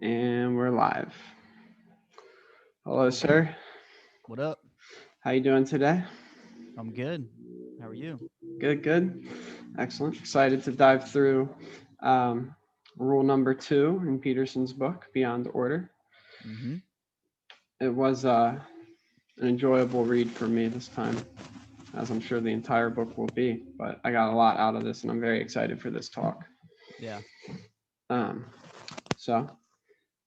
And we're live. Hello, sir. What up? How you doing today? I'm good. How are you? Good, good. Excellent. Excited to dive through um, rule number 2 in Peterson's book, Beyond Order. Mm-hmm. It was an enjoyable read for me this time, as I'm sure the entire book will be. But I got a lot out of this, and I'm very excited for this talk. Yeah. Um, so,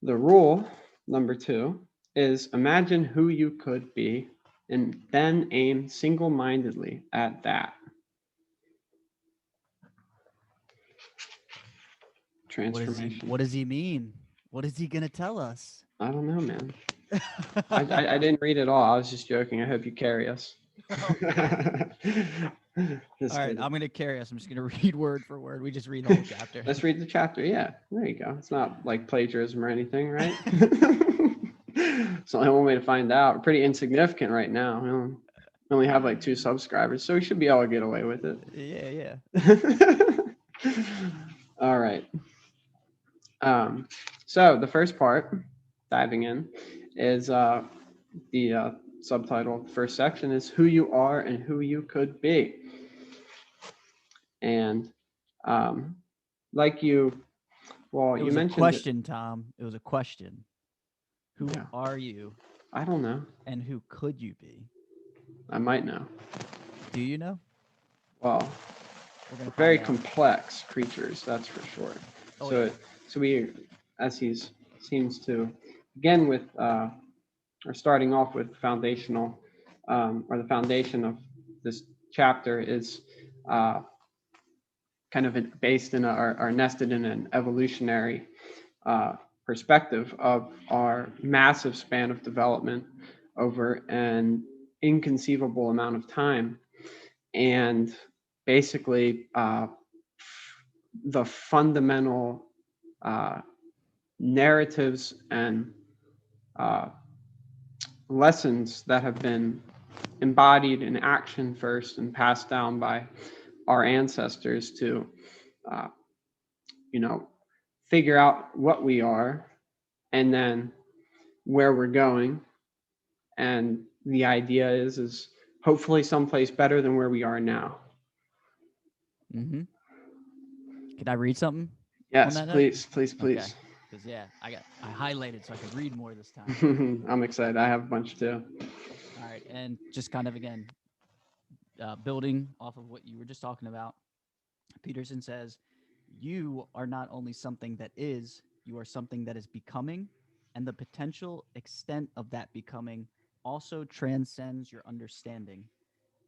the rule number 2 is imagine who you could be and then aim single mindedly at that. Transformation. What does he mean? What is he gonna tell us? I don't know, man. I, All I, I didn't read it all. I was just joking. I hope you carry us. Just right, kidding. I'm gonna carry us. I'm just gonna read word for word. We just read the whole chapter. Let's read the chapter. Yeah, there you go. It's not like plagiarism or anything, right? It's only one way to find out. We're pretty insignificant right now. We only have like 2 subscribers, so we should be able to get away with Yeah. it. All right. Um, so the first part, diving in, is the subtitle of the first section is who you are and who you could be. And um, like you, well, It you was a mentioned it. question, Tom. It was a question. Who Yeah, are you I don't know. and who could you be? I might know. Do you know? Well, We're gonna we're find very out. complex creatures, that's for sure. Oh So, yeah. so we, as he seems to begin with, or starting off with foundational, or the foundation of this chapter is uh, kind of based in or nested in an evolutionary uh, perspective of our massive span of development over an inconceivable amount of time. And basically, the fundamental uh, narratives and uh, lessons that have been embodied in action first and passed down by our ancestors to, uh, you know, figure out what we are and then where we're going. And the idea is hopefully someplace better than where we are now. Mm-hmm. Can I read something on Yes, that note? please, please, Okay. please. Because yeah, I highlighted so I could read more this time. I'm excited. I have a bunch too. All right, and just kind of again building off of what you were just talking about, Peterson says, you are not only something that is, you are something that is becoming, and the potential extent of that becoming also transcends your understanding.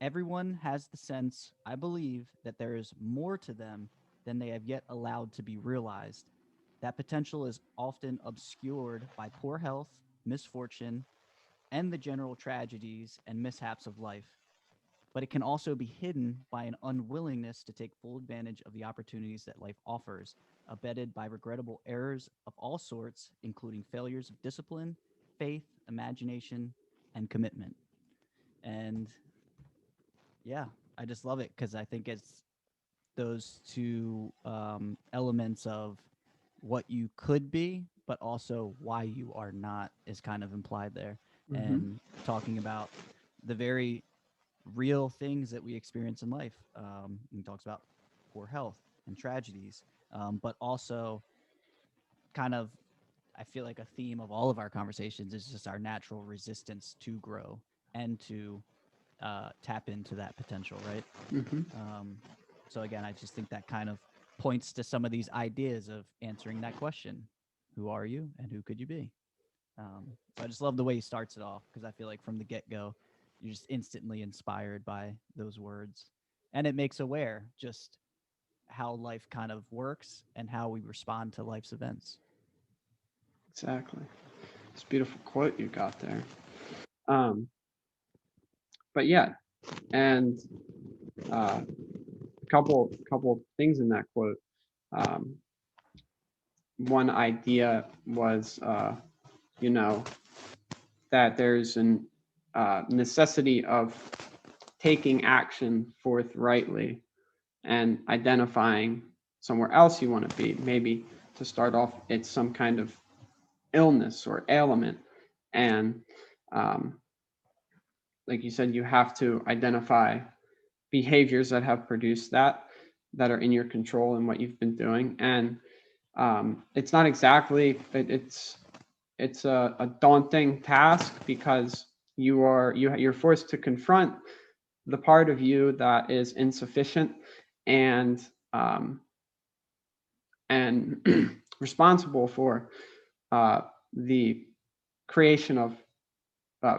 Everyone has the sense, I believe, that there is more to them than they have yet allowed to be realized. That potential is often obscured by poor health, misfortune, and the general tragedies and mishaps of life, but it can also be hidden by an unwillingness to take full advantage of the opportunities that life offers, abetted by regrettable errors of all sorts, including failures of discipline, faith, imagination, and commitment. And yeah, I just love it because I think it's those two elements of what you could be, but also why you are not is kind of implied there. Mm-hmm. And talking about the very real things that we experience in life. He talks about poor health and tragedies, but also kind of, I feel like a theme of all of our conversations is just our natural resistance to grow and to tap into that potential, right? Mm-hmm. Um, so again, I just think that kind of points to some of these ideas of answering that question: Who are you, and who could you be? So I just love the way he starts it off because I feel like from the get go, you're just instantly inspired by those words, and it makes aware just how life kind of works and how we respond to life's events. Exactly. It's a beautiful quote you got there. Um, but yeah, and uh, couple things in that quote. Um, One idea was, you know, that there's an necessity of taking action forthrightly and identifying somewhere else you want to be. Maybe to start off, it's some kind of illness or ailment. And like you said, you have to identify behaviors that have produced that are in your control and what you've been doing. And it's not exactly, it's a daunting task, because you're forced to confront the part of you that is insufficient and responsible for the creation of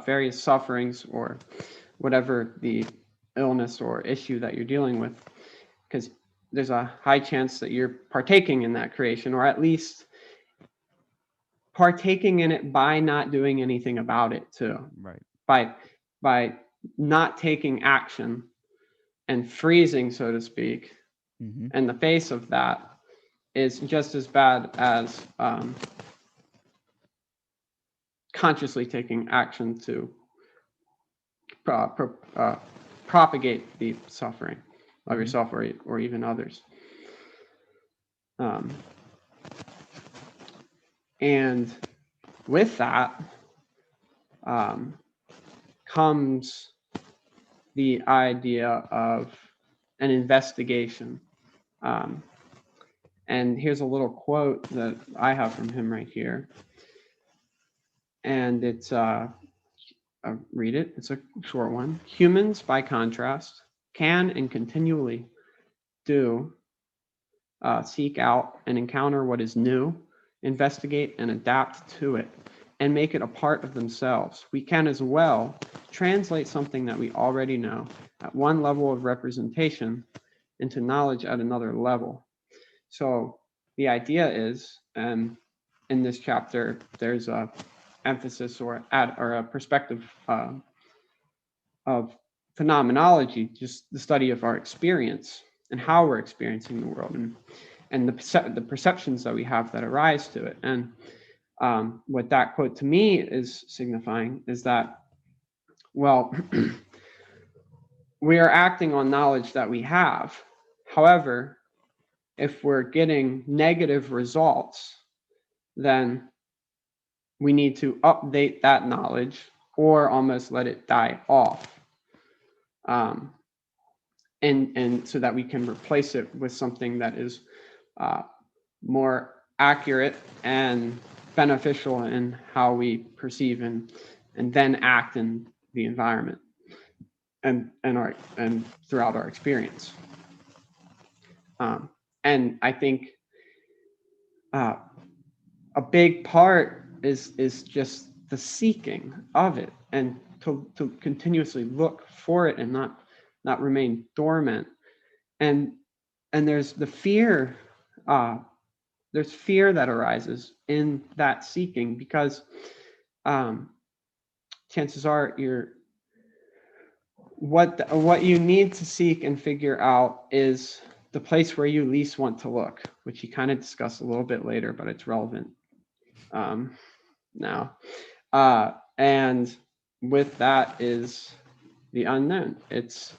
various sufferings or whatever the illness or issue that you're dealing with, because there's a high chance that you're partaking in that creation, or at least partaking in it by not doing anything about it too. Right. By not taking action and freezing, so to speak, in the face of that is just as bad as consciously taking action to propagate the suffering of yourself or even others. And with that comes the idea of an investigation. And here's a little quote that I have from him right here. And it's, I'll read it. It's a short one. Humans, by contrast, can and continually do seek out and encounter what is new, investigate and adapt to it, and make it a part of themselves. We can as well translate something that we already know at one level of representation into knowledge at another level. So the idea is, in this chapter, there's a emphasis or a perspective of phenomenology, just the study of our experience and how we're experiencing the world, and the perceptions that we have that arise to it. And what that quote to me is signifying is that, well, we are acting on knowledge that we have. However, if we're getting negative results, then we need to update that knowledge or almost let it die off. And so that we can replace it with something that is more accurate and beneficial in how we perceive and then act in the environment and throughout our experience. And I think a big part is just the seeking of it, and to continuously look for it and not remain dormant. And there's the fear, there's fear that arises in that seeking, because chances are what you need to seek and figure out is the place where you least want to look, which he kind of discussed a little bit later, but it's relevant now. And with that is the unknown. It's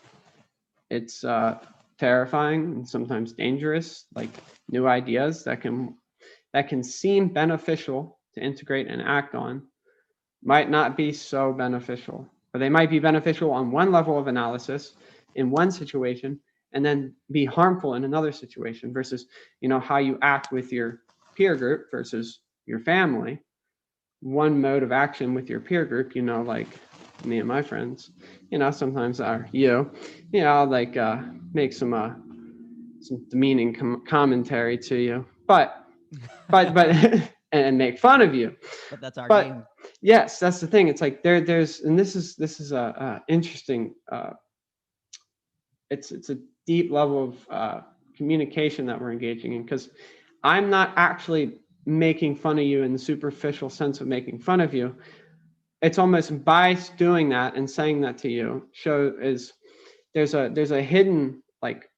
terrifying and sometimes dangerous, like new ideas that can seem beneficial to integrate and act on might not be so beneficial, or they might be beneficial on one level of analysis in one situation and then be harmful in another situation, versus, how you act with your peer group versus your family. One mode of action with your peer group, like me and my friends, sometimes are I'll like make some demeaning commentary to you, but and make fun of you. But that's our But game. yes, that's the thing. It's like there's, and this is a interesting. It's a deep level of communication that we're engaging in, because I'm not actually making fun of you in the superficial sense of making fun of you. It's almost by doing that and saying that to you there's a hidden like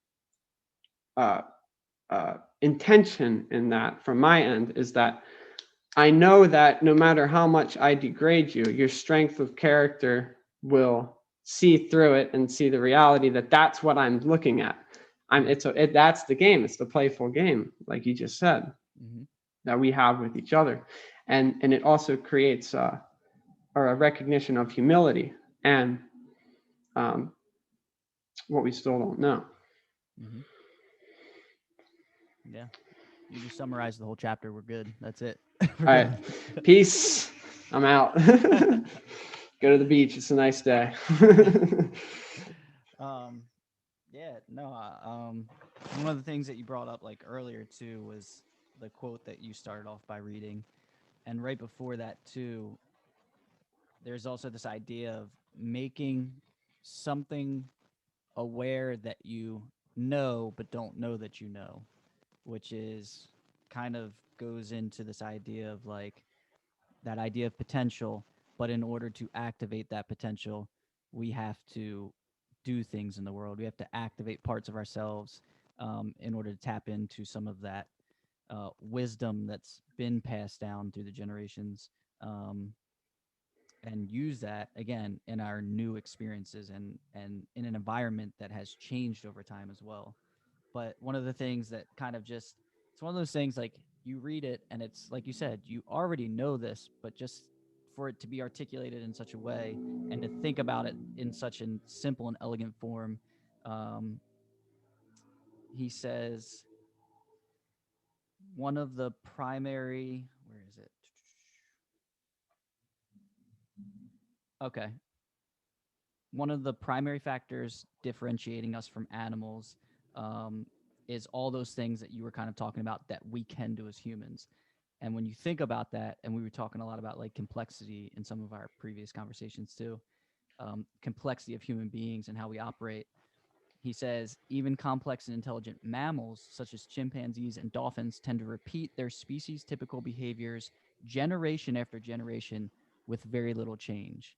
intention in that from my end, is that I know that no matter how much I degrade you, your strength of character will see through it and see the reality that that's what I'm looking at. That's the game. It's the playful game, like you just said, that we have with each other. and it also creates or a recognition of humility and what we still don't know. Hmm. Yeah. You just summarized the whole chapter. We're good. That's it. All right, peace. I'm out. Go to the beach. It's a nice day. Yeah, no, one of the things that you brought up like earlier too was the quote that you started off by reading. And right before that too, there's also this idea of making something aware that you know but don't know that you know, which is kind of goes into this idea of like that idea of potential, but in order to activate that potential, we have to do things in the world. We have to activate parts of ourselves in order to tap into some of that wisdom that's been passed down through the generations, um, and use that again in our new experiences and in an environment that has changed over time as well. But one of the things that kind of just, it's one of those things like you read it and it's like you said, you already know this, but just for it to be articulated in such a way and to think about it in such a simple and elegant form, um, he says one of the primary, where is it? Okay. One of the primary factors differentiating us from animals um, is all those things that you were kind of talking about that we can do as humans. And when you think about that, and we were talking a lot about like complexity in some of our previous conversations too, complexity of human beings and how we operate. He says even complex and intelligent mammals, such as chimpanzees and dolphins, tend to repeat their species typical behaviors generation after generation with very little change.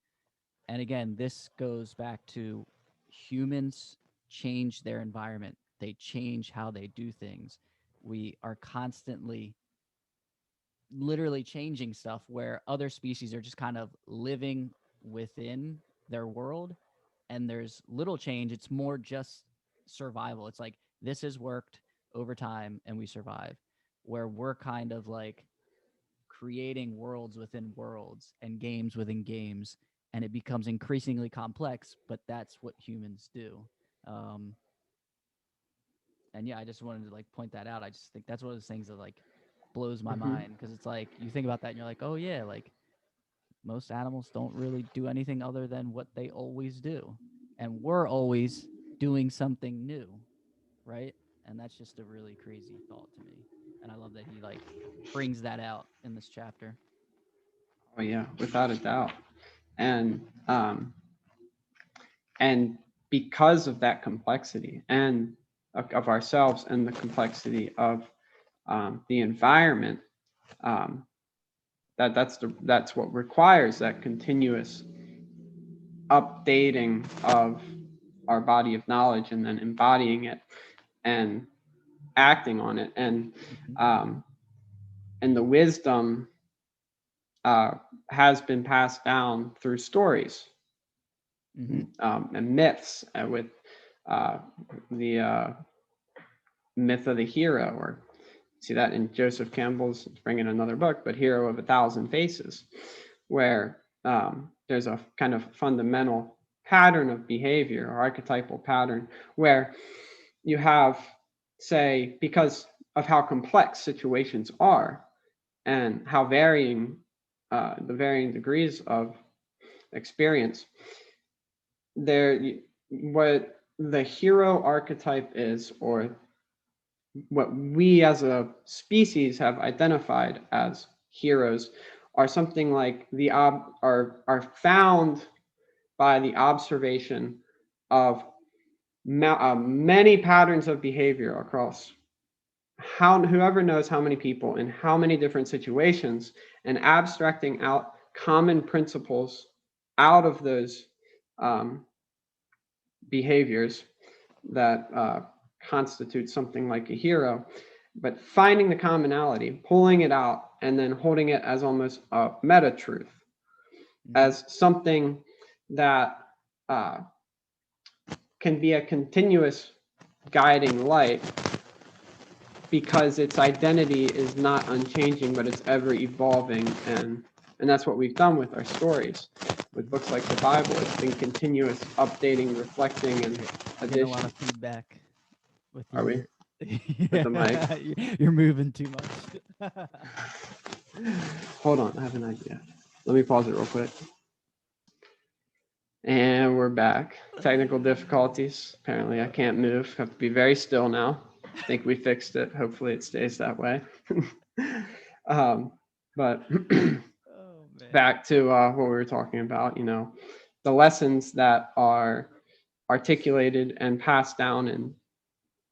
And again, this goes back to humans change their environment, they change how they do things. We are constantly literally changing stuff where other species are just kind of living within their world and there's little change. It's more just survival. It's like this has worked over time and we survive. Where we're kind of like creating worlds within worlds and games within games, and it becomes increasingly complex, but that's what humans do. Um, and yeah, I just wanted to like point that out. I just think that's one of those things that like blows my Mhm. mind because it's like you think about that and you're like, oh yeah, like most animals don't really do anything other than what they always do, and we're always doing something new, right? And that's just a really crazy thought to me. And I love that he like brings that out in this chapter. Oh yeah, without a doubt. And and because of that complexity and of ourselves and the complexity of the environment, um, that's what requires that continuous updating of our body of knowledge and then embodying it and acting on it Hmm. um, and the wisdom uh, has been passed down through stories Hmm. and myths with uh, the myth of the hero, or see that in Joseph Campbell's, bringing another book, but Hero of a Thousand Faces, where there's a kind of fundamental pattern of behavior or archetypal pattern where you have, say, because of how complex situations are and how varying the varying degrees of experience, there what the hero archetype is, or what we as a species have identified as heroes, are something like are found by the observation of many patterns of behavior across whoever knows how many people in how many different situations, and abstracting out common principles out of those um, behaviors that constitute something like a hero, but finding the commonality, pulling it out, and then holding it as almost a meta truth, Hmm. as something that uh, can be a continuous guiding light because its identity is not unchanging, but it's ever evolving. And that's what we've done with our stories. With books like the Bible, it's been continuous updating, reflecting, and Getting a lot addition. of feedback with Are we? your With the mic? You're moving too much. Hold on, I have an idea. Let me pause it real quick. And we're back. Technical difficulties. Apparently, I can't move. Have to be very still now. I think we fixed it. Hopefully, it stays that way. But Oh man. back to what we were talking about, the lessons that are articulated and passed down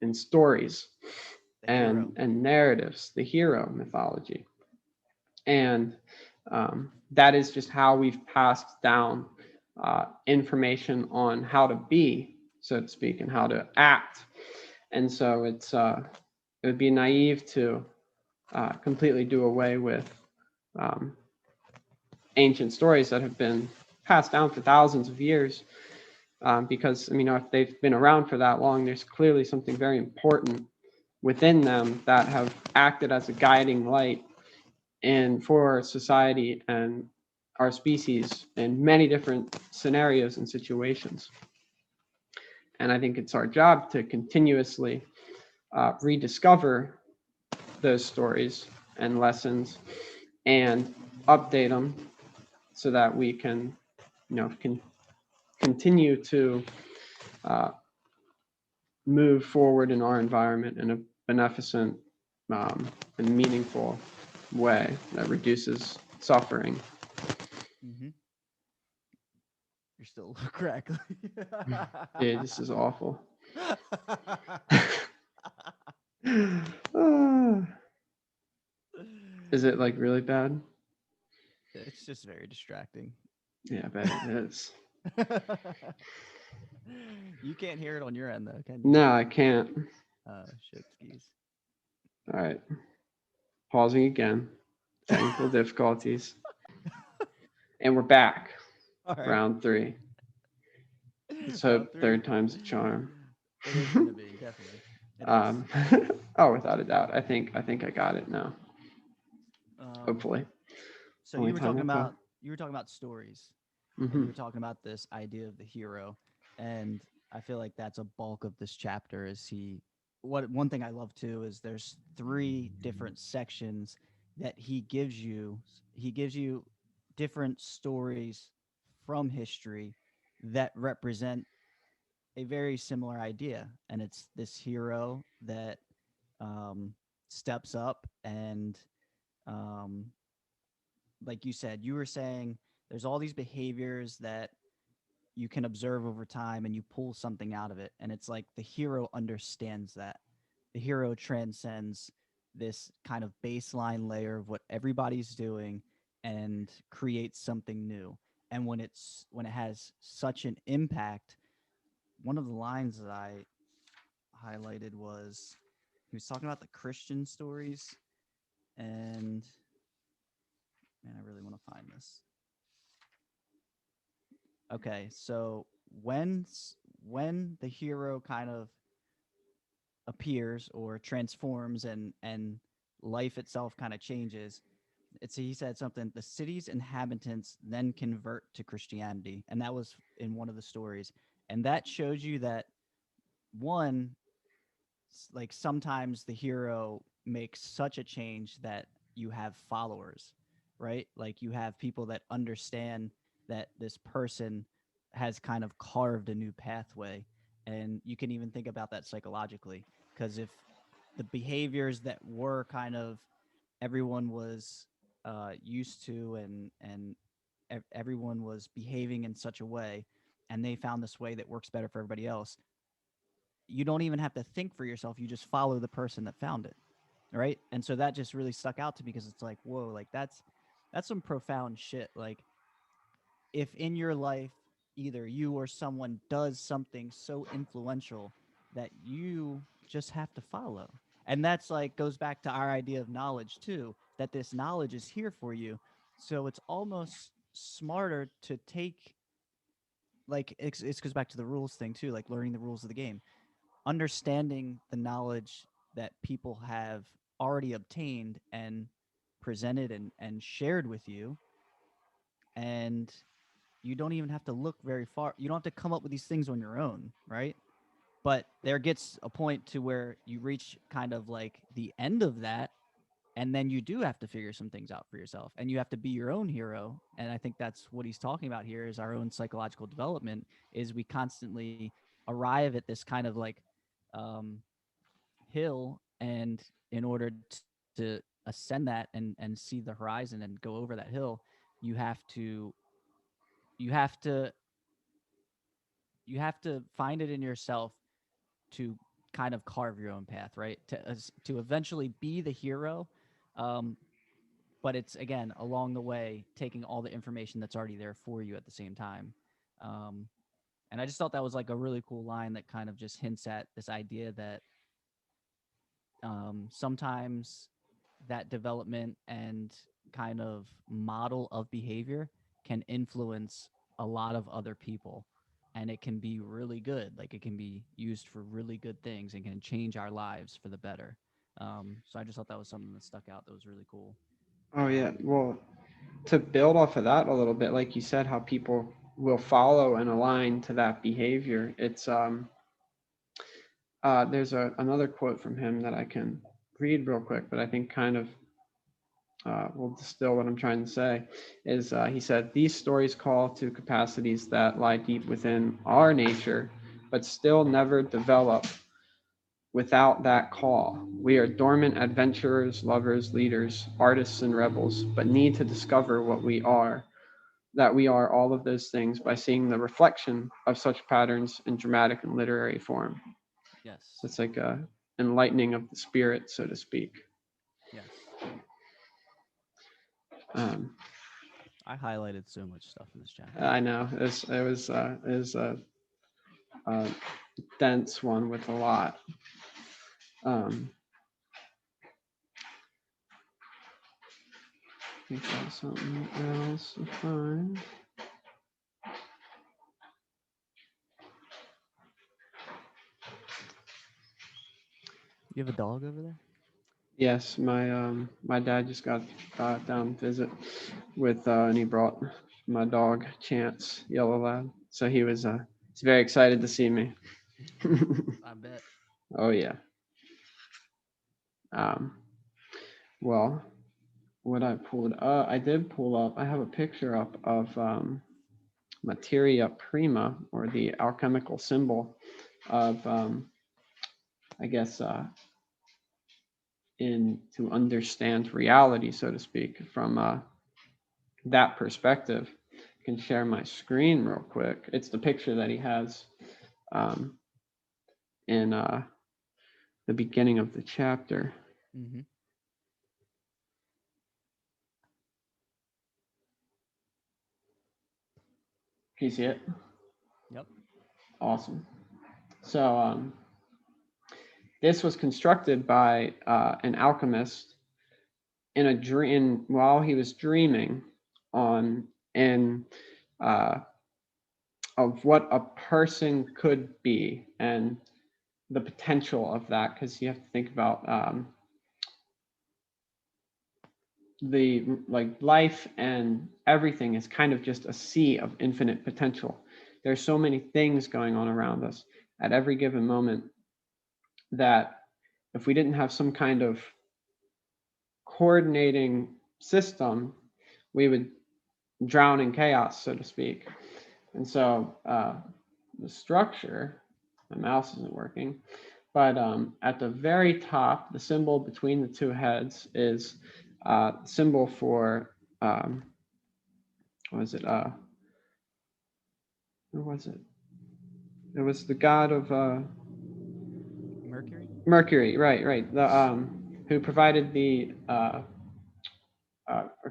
in stories The hero. and narratives, the hero mythology. And that is just how we've passed down information on how to be, so to speak, and how to act. And so it would be naive to completely do away with ancient stories that have been passed down for thousands of years. Because if they've been around for that long, there's clearly something very important within them that have acted as a guiding light and for society and our species in many different scenarios and situations. And I think it's our job to continuously rediscover those stories and lessons and update them so that we can continue to move forward in our environment in a beneficent and meaningful way that reduces suffering. Mm-hmm. You're still crackly. Yeah, this is awful. Is it like really bad? It's just very distracting. Yeah, I bet it is. You can't hear it on your end though, can you? No, I can't. Oh shit skis. All right. Pausing again. Technical difficulties. And we're back. All right. Round 3. Let's Round hope 3. third time's a charm. It is gonna be, definitely. It is. Oh, without a doubt. I think I got it now. Um, Hopefully. so Only you were time talking will tell. about stories, and you Mhm. were talking about this idea of the hero, and I feel like that's a bulk of this chapter. Is he? What one thing I love too is there's 3 different sections that he gives you. He gives you different stories from history that represent a very similar idea, and it's this hero that um, steps up and um, like you said, you were saying there's all these behaviors that you can observe over time and you pull something out of it. And it's like the hero understands that. The hero transcends this kind of baseline layer of what everybody's doing and creates something new. And when it has such an impact, one of the lines that I highlighted was he was talking about the Christian stories, and man, I really want to find this. Okay, so when the hero kind of appears or transforms and life itself kind of changes, it's he said something, the city's inhabitants then convert to Christianity, and that was in one of the stories. And that shows you that one, like sometimes the hero makes such a change that you have followers, right? Like you have people that understand that this person has kind of carved a new pathway. And you can even think about that psychologically, because if the behaviors that were kind of everyone was used to and everyone was behaving in such a way, and they found this way that works better for everybody else, you don't even have to think for yourself. You just follow the person that found it. Right. And so that just really stuck out to me because it's like, whoa, like that's some profound shit. Like if in your life, either you or someone does something so influential that you just have to follow. And that's like goes back to our idea of knowledge too, that this knowledge is here for you. So it's almost smarter to take, like it goes back to the rules thing too, like learning the rules of the game, understanding the knowledge that people have already obtained and presented and shared with you, and you don't even have to look very far. You don't have to come up with these things on your own, right? But there gets a point to where you reach kind of like the end of that, and then you do have to figure some things out for yourself, and you have to be your own hero. And I think that's what he's talking about here, is our own psychological development. Is we constantly arrive at this kind of like um, hill, and in order to ascend that and see the horizon and go over that hill, you have to you have to you have to find it in yourself to kind of carve your own path, right? To eventually be the hero. Um, but it's again along the way taking all the information that's already there for you at the same time. Um, and I just thought that was like a really cool line that kind of just hints at this idea that sometimes that development and kind of model of behavior can influence a lot of other people, and it can be really good. Like it can be used for really good things and can change our lives for the better. So I just thought that was something that stuck out that was really cool. Oh yeah. Well, to build off of that a little bit, like you said, how people will follow and align to that behavior. It's there's another quote from him that I can read real quick, but I think kind of will distill what I'm trying to say. Is he said, these stories call to capacities that lie deep within our nature, but still never develop without that call. We are dormant adventurers, lovers, leaders, artists, and rebels, but need to discover what we are, that we are all of those things by seeing the reflection of such patterns in dramatic and literary form. Yes. So it's like a enlightening of the spirit, so to speak. Yes. Um, I highlighted so much stuff in this chapter. I know it was a dense one with a lot. Um, I think that's something else to find. You have a dog over there? Yes, my dad just got down to visit with and he brought my dog Chance, Yellow Lab. So he's very excited to see me. I bet. Oh yeah. Um, well, what I pulled up, I did pull up. I have a picture up of materia prima, or the alchemical symbol of I guess in to understand reality, so to speak, from that perspective. I can share my screen real quick. It's the picture that he has um, in the beginning of the chapter. Mm-hmm. Can you see it? Yep. Awesome. So this was constructed by an alchemist in a dream while he was dreaming on in uh, of what a person could be and the potential of that, because you have to think about the like life and everything is kind of just a sea of infinite potential. There's so many things going on around us at every given moment that if we didn't have some kind of coordinating system, we would drown in chaos, so to speak. And so the structure, my mouse isn't working, but at the very top, the symbol between the two heads is symbol for what was it? Who was it? It was the god of Mercury? Mercury, right. The who provided the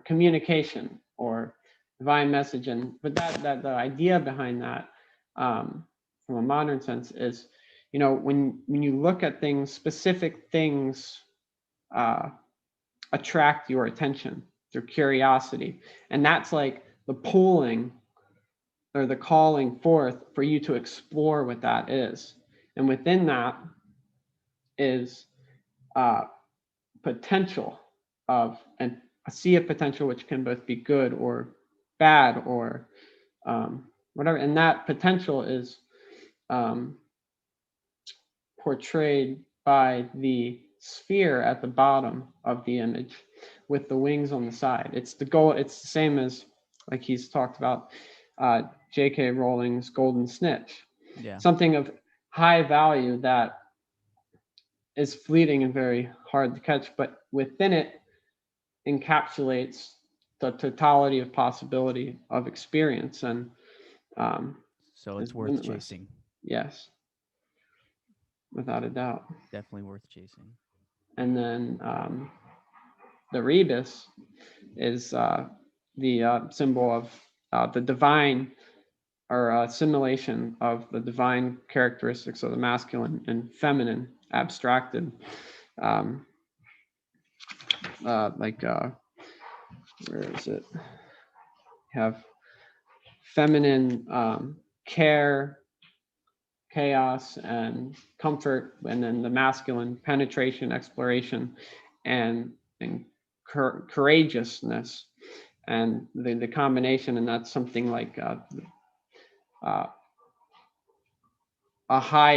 communication or divine message, and but that the idea behind that, from a modern sense, is, when you look at things, specific things uh, attract your attention through curiosity, and that's like the pulling or the calling forth for you to explore what that is. And within that is potential of, and see a potential which can both be good or bad or whatever. And that potential is um, portrayed by the sphere at the bottom of the image with the wings on the side. It's the goal. It's the same as, like he's talked about, J.K. Rowling's Golden Snitch. Yeah. Something of high value that is fleeting and very hard to catch, but within it encapsulates the totality of possibility of experience, and So it's is worth limitless. chasing. Yes, without a doubt. Definitely worth chasing. And then the rebus is the symbol of the divine, or assimilation of the divine characteristics of the masculine and feminine abstracted. Um, where is it? You have feminine care, chaos, and comfort, and then the masculine penetration, exploration, and courageousness, and the combination, and that's something like a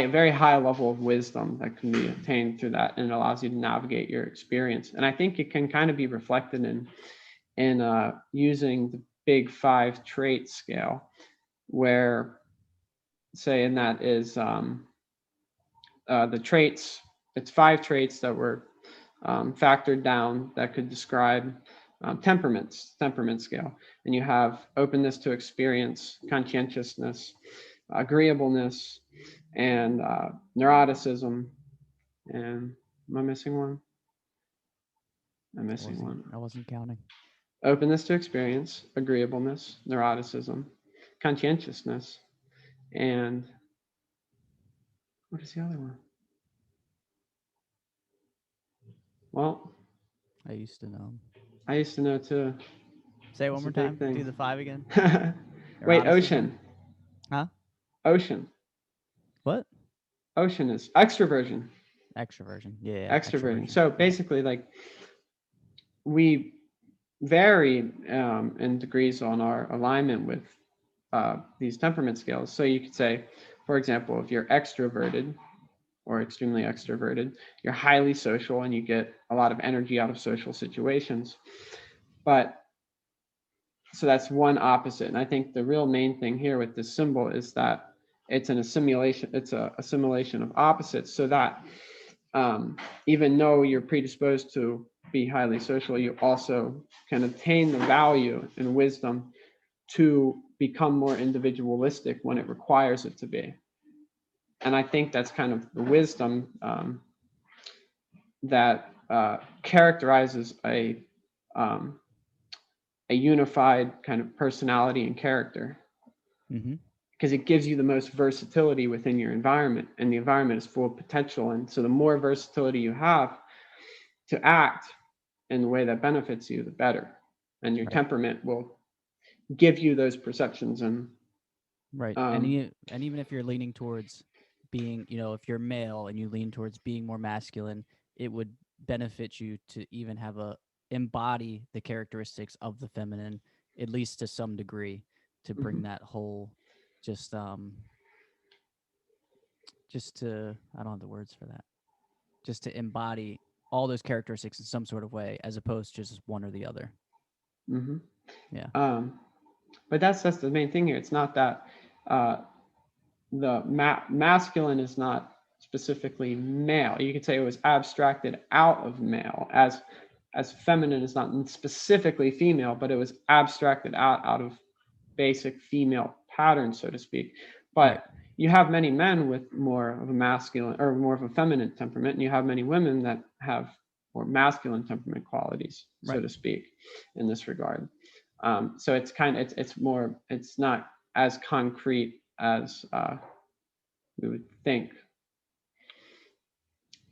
very high level of wisdom that can be attained through that, and it allows you to navigate your experience. And I think it can kind of be reflected in using the Big Five trait scale, where, say, and that is the traits. It's 5 traits that were factored down that could describe temperament scale. And you have openness to experience, conscientiousness, agreeableness, and neuroticism. And am I missing one? I'm missing one. I wasn't counting. Openness to experience, agreeableness, neuroticism, conscientiousness, and what is the other one? Well, I used to know. I used to know too. Say it one It's more a big time. Do thing. the 5 again. Wait, Neuroticism? ocean. Huh? Ocean. What? Ocean is extroversion. Extroversion. Yeah. Extroversion. So basically, like, we vary in degrees on our alignment with these temperament scales. So you could say, for example, if you're extroverted or extremely extroverted, you're highly social and you get a lot of energy out of social situations. But so that's one opposite. And I think the real main thing here with this symbol is that it's an assimilation. It's a assimilation of opposites, so that even though you're predisposed to be highly social, you also can attain the value and wisdom to become more individualistic when it requires it to be. And I think that's kind of the wisdom that characterizes a unified kind of personality and character, Mm-hmm. because it gives you the most versatility within your environment, and the environment is full of potential. And so the more versatility you have to act in the way that benefits you, the better. And your Right. temperament will give you those perceptions. And Right. And even if you're leaning towards being, if you're male and you lean towards being more masculine, it would benefit you to even have embody the characteristics of the feminine, at least to some degree, to bring that whole just to, I don't have the words for that. Just to embody all those characteristics in some sort of way, as opposed to just one or the other. Yeah. But that's the main thing here. It's not that the masculine is not specifically male. You could say it was abstracted out of male, as feminine is not specifically female, but it was abstracted out of basic female patterns, so to speak. But Right. you have many men with more of a masculine or more of a feminine temperament, and you have many women that have more masculine temperament qualities, so Right. to speak, in this regard. So it's it's not as concrete as we would think,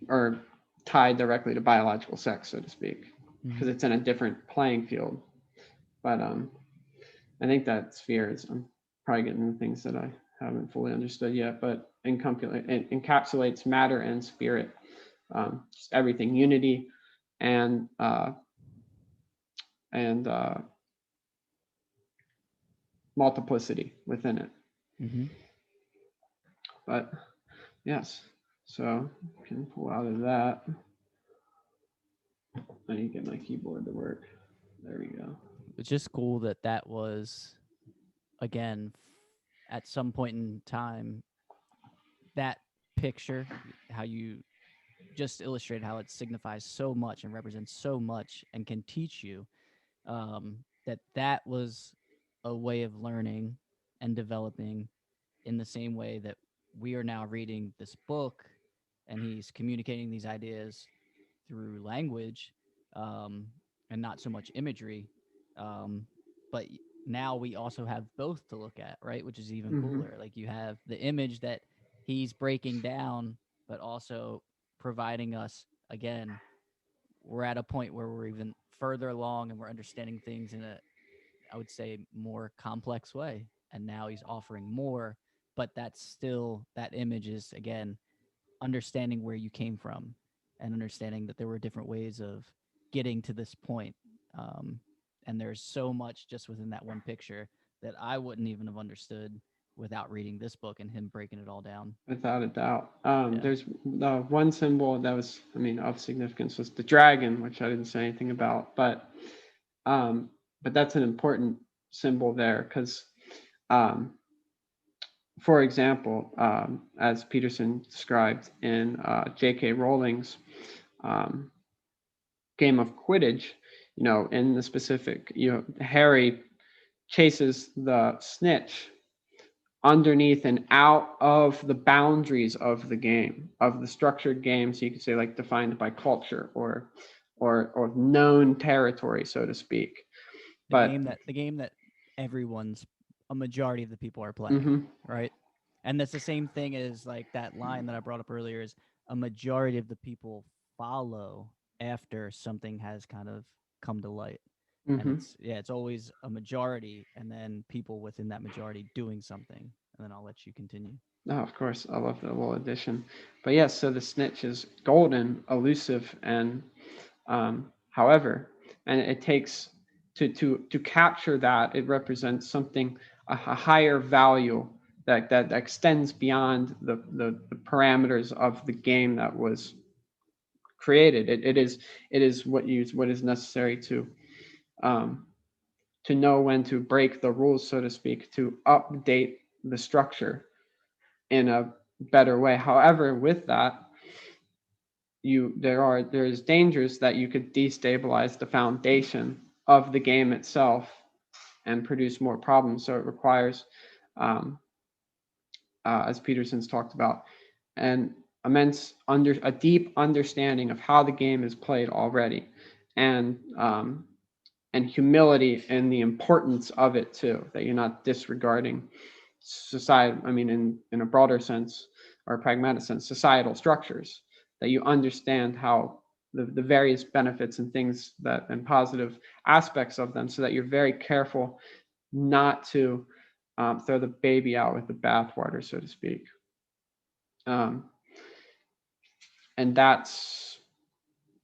or tied directly to biological sex, so to speak, because it's in a different playing field. But I think that sphere is, I'm probably getting into things that I haven't fully understood yet, but it encapsulates matter and spirit just everything, unity and and multiplicity within it. Mm-hmm. But yes, so can pull out of that. I need to get my keyboard to work. There we go. It's just cool that that was again at some point in time that picture, how you just illustrated how it signifies so much and represents so much and can teach you, that that was a way of learning and developing in the same way that we are now reading this book and he's communicating these ideas through language, um, and not so much imagery. But now we also have both to look at, right? Which is even Mm-hmm. cooler. Like you have the image that he's breaking down, but also providing us again. We're at a point where we're even further along and we're understanding things in a, I would say, more complex way. And now he's offering more, but that's still that image is again understanding where you came from and understanding that there were different ways of getting to this point. Um, and there's so much just within that one picture that I wouldn't even have understood without reading this book and him breaking it all down. Without a doubt. Yeah. There's one symbol that was, I mean, of significance was the dragon, which I didn't say anything about, um, but that's an important symbol there because, um, for example, as Peterson described in J.K. Rowling's um, game of Quidditch, in the specific, Harry chases the snitch underneath and out of the boundaries of the game, of the structured game. So you could say like defined by culture or known territory, so to speak. But The game that everyone's a majority of the people are playing, mhm, right? And that's the same thing as like that line that I brought up earlier is a majority of the people follow after something has kind of come to light. And mhm. it's yeah, it's always a majority and then people within that majority doing something. And then I'll let you continue. No, of course, I love the little addition. But yes, so the snitch is golden, elusive, and however, and it takes to capture that. It represents something a higher value that extends beyond the parameters of the game that was created. It is what is necessary um, to know when to break the rules, so to speak, to update the structure in a better way. However, with that, there's dangers that you could destabilize the foundation of the game itself and produce more problems. So it requires, um, as Peterson's talked about, an a deep understanding of how the game is played already, and humility in the importance of it too. That you're not disregarding society. I mean, in a broader sense or a pragmatic sense, societal structures. That you understand how the various benefits and things that and positive aspects of them, so that you're very careful not to throw the baby out with the bathwater, so to speak. Um, and that's,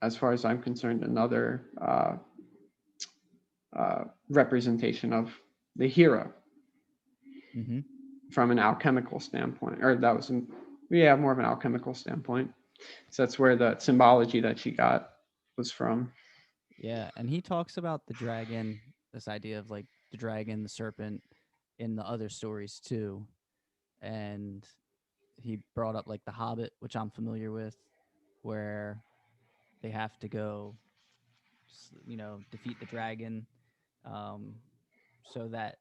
as far as I'm concerned, another representation of the hero Mm-hmm. from an alchemical standpoint, or that was, yeah, more of an alchemical standpoint. So that's where the symbology that she got was from. Yeah, and he talks about the dragon, this idea of like the dragon, the serpent in the other stories too. And he brought up like the Hobbit, which I'm familiar with, where they have to go, defeat the dragon, um, so that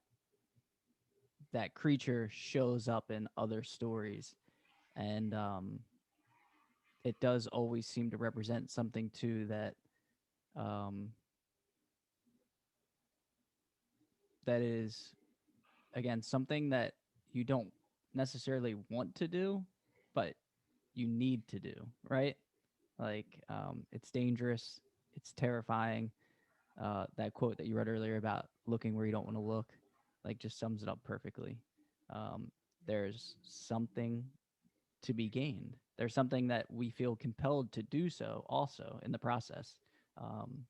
that creature shows up in other stories, and it does always seem to represent something too that um, that is again something that you don't necessarily want to do, but you need to do, right? Like it's dangerous, it's terrifying. That quote that you read earlier about looking where you don't want to look, like just sums it up perfectly. Um, there's something to be gained. There's something that we feel compelled to do so also in the process. Um,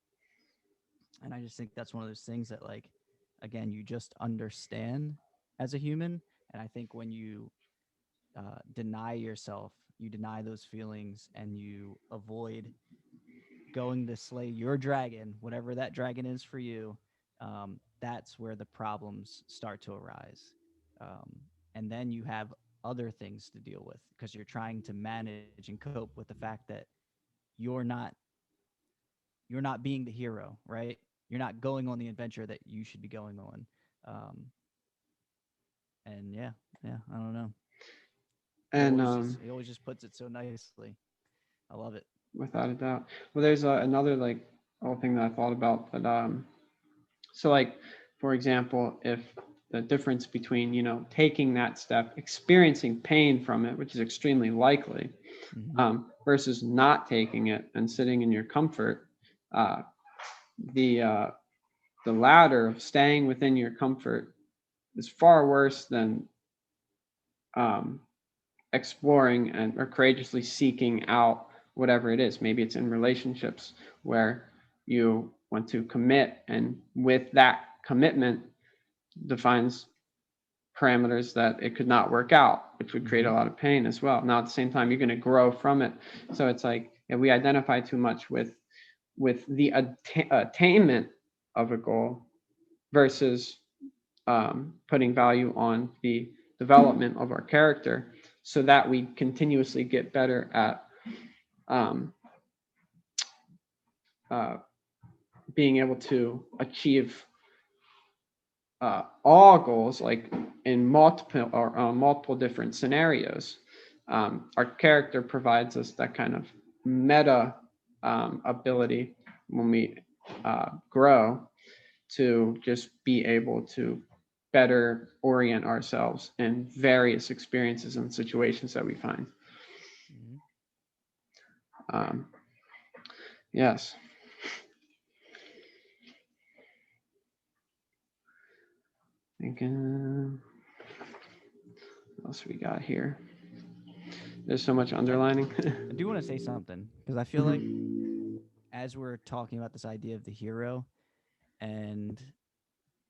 and I just think that's one of those things that, like, again, you just understand as a human. And I think when you deny yourself, you deny those feelings, and you avoid going to slay your dragon, whatever that dragon is for you, that's where the problems start to arise. Um, and then you have other things to deal with because you're trying to manage and cope with the fact that you're not you're not being the hero, right? You're not going on the adventure that you should be going on. Um, and yeah, yeah, I don't know. And He always just puts it so nicely. I love it. without a doubt. Well, there's another like little thing that I thought about that. So like, for example, if the difference between, taking that step, experiencing pain from it, which is extremely likely, Hmm. versus not taking it and sitting in your comfort, uh, the uh, the latter of staying within your comfort is far worse than um, exploring and or courageously seeking out whatever it is. Maybe it's in relationships where you want to commit, and with that commitment defines parameters that it could not work out, which would create a Hmm. lot of pain as well. Now, at the same time, you're going to grow from it. So it's like, if we identify too much with the attainment of a goal versus putting value on the development of our character, so that we continuously get better at um, uh, being able to achieve all goals, like in multiple different scenarios. Our character provides us that kind of meta ability when we grow, to just be able to better orient ourselves in various experiences and situations that we find. Hmm. Um, yes. Thinking, what else we got here? There's so much I, underlining. I do want to say something because I feel like Mhm. as we're talking about this idea of the hero and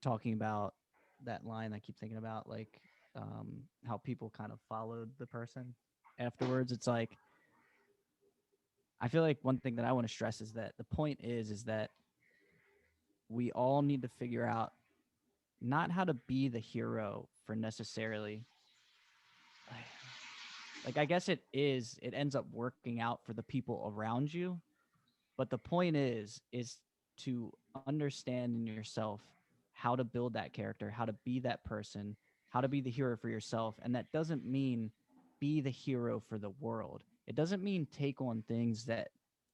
talking about that line, I keep thinking about like how people kind of followed the person afterwards. It's like I feel like one thing that I want to stress is that the point is that we all need to figure out not how to be the hero for necessarily like I guess it ends up working out for the people around you, but the point is to understand in yourself how to build that character, how to be that person, how to be the hero for yourself. And that doesn't mean be the hero for the world. It doesn't mean take on things that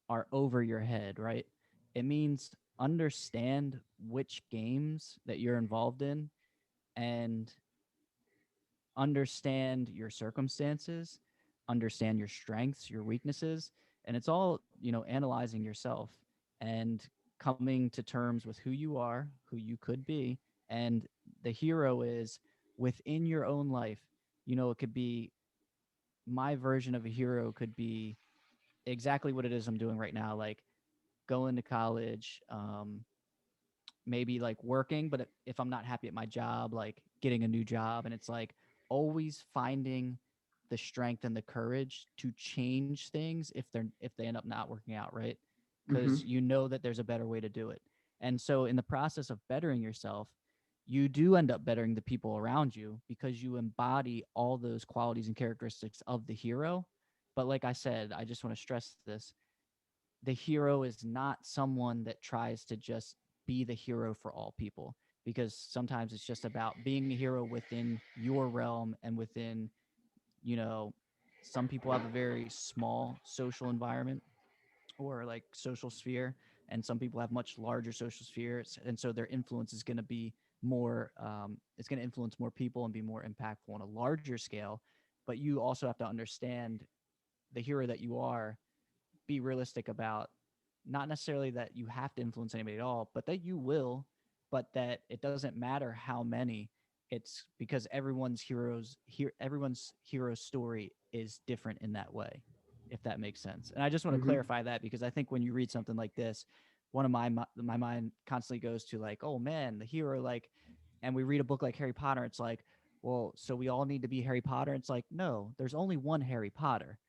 are over your head, right? It means understand which games that you're involved in and understand your circumstances, understand your strengths, your weaknesses, and it's all, analyzing yourself and coming to terms with who you are, who you could be, and the hero is within your own life. It could be my version of a hero could be exactly what it is I'm doing right now, like going to college, maybe like working, but if I'm not happy at my job, like getting a new job. And it's like always finding the strength and the courage to change things if they end up not working out, right? Because Mhm. you know that there's a better way to do it. And so in the process of bettering yourself, you do end up bettering the people around you because you embody all those qualities and characteristics of the hero. But like I said, I just want to stress this, the hero is not someone that tries to just be the hero for all people, because sometimes it's just about being a hero within your realm and within, you know, some people have a very small social environment or like social sphere, and some people have much larger social spheres, and so their influence is going to be more it's going to influence more people and be more impactful on a larger scale. But you also have to understand the hero that you are, be realistic about not necessarily that you have to influence anybody at all, but that you will, but that it doesn't matter how many. it's because everyone's hero story is different in that way, if that makes sense. And I just want to Hmm. clarify that, because I think when you read something like this, one of my mind constantly goes to like, oh man, the hero, like, and we read a book like Harry Potter, it's like, well, so we all need to be Harry Potter. It's like, no, there's only one Harry Potter,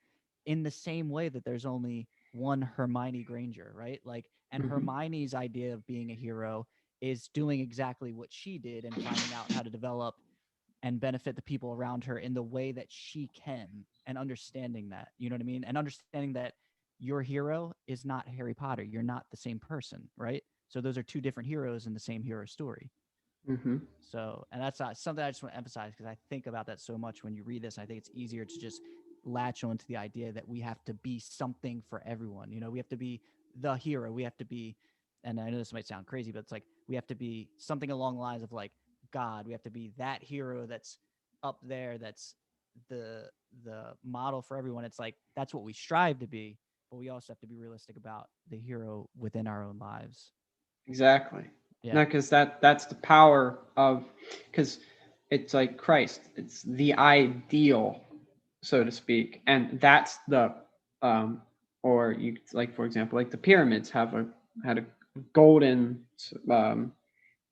in the same way that there's only one Hermione Granger, right? Like, and Hmm. Hermione's idea of being a hero is doing exactly what she did and finding out how to develop and benefit the people around her in the way that she can, and understanding that, you know what I mean? And understanding that your hero is not Harry Potter. You're not the same person, right? So those are two different heroes in the same hero story. Hmm. So, and that's not something I just want to emphasize, because I think about that so much when you read this. I think it's easier to just latch on to the idea that we have to be something for everyone. You know, we have to be the hero. We have to be, and I know this might sound crazy, but it's like we have to be something along the lines of like God. We have to be that hero that's up there, that's the the model for everyone. It's like that's what we strive to be, but we also have to be realistic about the hero within our own lives. Exactly. Yeah. No, because that's the power of, because it's like Christ. It's the ideal, so to speak, and that's the um, or you like, for example, like the pyramids had a golden um,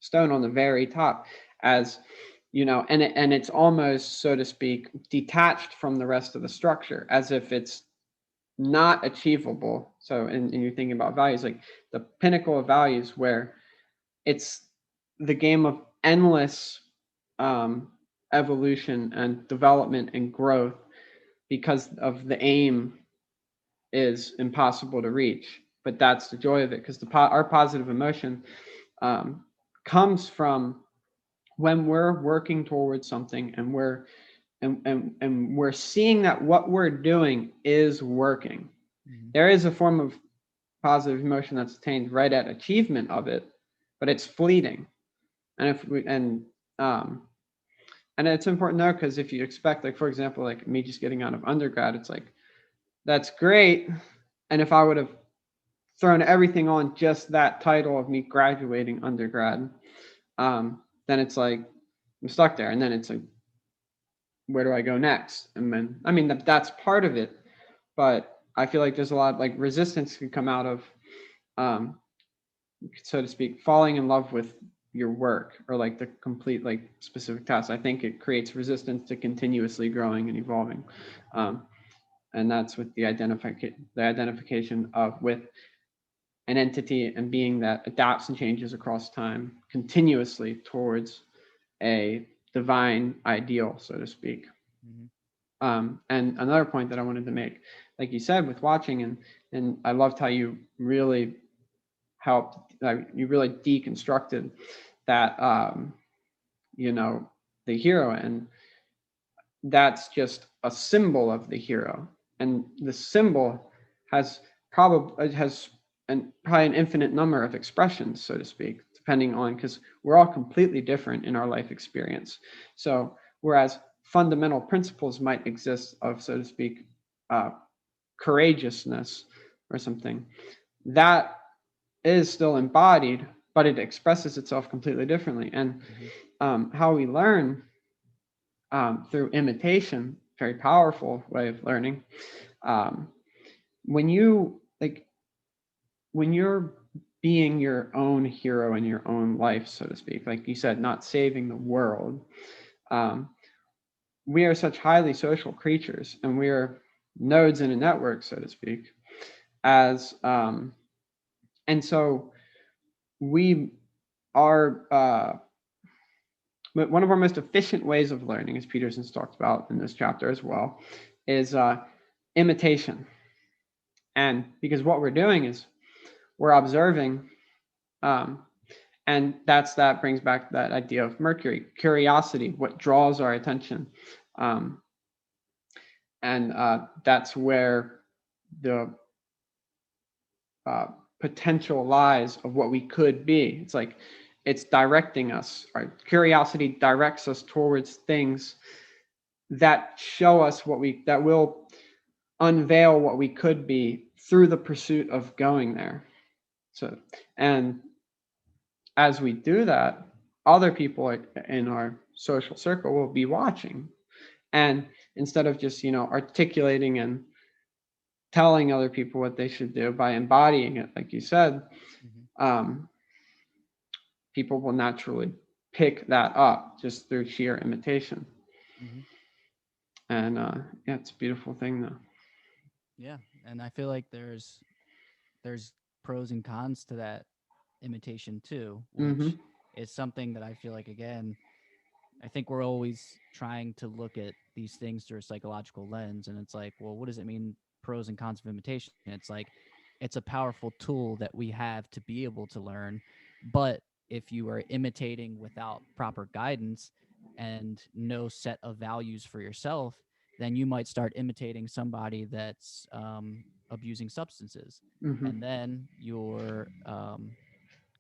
stone on the very top, as you know, and it's almost, so to speak, detached from the rest of the structure, as if it's not achievable. So, and you're thinking about values, like the pinnacle of values, where it's the game of endless um, evolution and development and growth, because of the aim is impossible to reach. But that's the joy of it, because our positive emotion um, comes from when we're working towards something, and we're seeing that what we're doing is working. Mm-hmm. There is a form of positive emotion that's attained right at achievement of it, but it's fleeting. And if we um and it's important though, because if you expect, like, for example, like me just getting out of undergrad, it's like, that's great. And if I would have thrown everything on just that title of me graduating undergrad, then it's like I'm stuck there. And then it's like, where do I go next? And then, I mean, that's part of it, but I feel like there's a lot, like, resistance can come out of, um, so to speak, falling in love with your work, or like the complete, like, specific task. I think it creates resistance to continuously growing and evolving. Um, and that's with the identification of with an entity and being that adapts and changes across time continuously towards a divine ideal, so to speak. Mm-hmm. And another point that I wanted to make, like you said, with watching, and I loved how you really helped, you really deconstructed that, you know, the hero, and that's just a symbol of the hero, and the symbol has probably an infinite number of expressions, so to speak, depending on, because we're all completely different in our life experience. So whereas fundamental principles might exist of, so to speak, uh, courageousness or something, that is still embodied, but it expresses itself completely differently. And Mm-hmm. how we learn through imitation, very powerful way of learning. Um, when you like, when you're being your own hero in your own life, so to speak, like you said, not saving the world. Um, we are such highly social creatures, and we are nodes in a network, so to speak. As and so we are. But one of our most efficient ways of learning, as Peterson's talked about in this chapter as well, is imitation. And because what we're doing is we're observing, um, and that brings back that idea of Mercury, curiosity, what draws our attention. Um, and that's where the uh, potential lies of what we could be. It's like it's directing us. Our curiosity directs us towards things that show us that will unveil what we could be through the pursuit of going there. And as we do that, other people in our social circle will be watching. And instead of just, articulating and telling other people what they should do by embodying it, like you said, Hmm. um, people will naturally pick that up just through sheer imitation. Hmm. And yeah, it's a beautiful thing, though. Yeah, and I feel like there's pros and cons to that imitation too, Mm-hmm. which is something that I feel like, again, I think we're always trying to look at these things through a psychological lens, and it's like, well, what does it mean, pros and cons of imitation? It's like it's a powerful tool that we have to be able to learn, but if you are imitating without proper guidance and no set of values for yourself, then you might start imitating somebody that's abusing substances, Mm-hmm. and then you're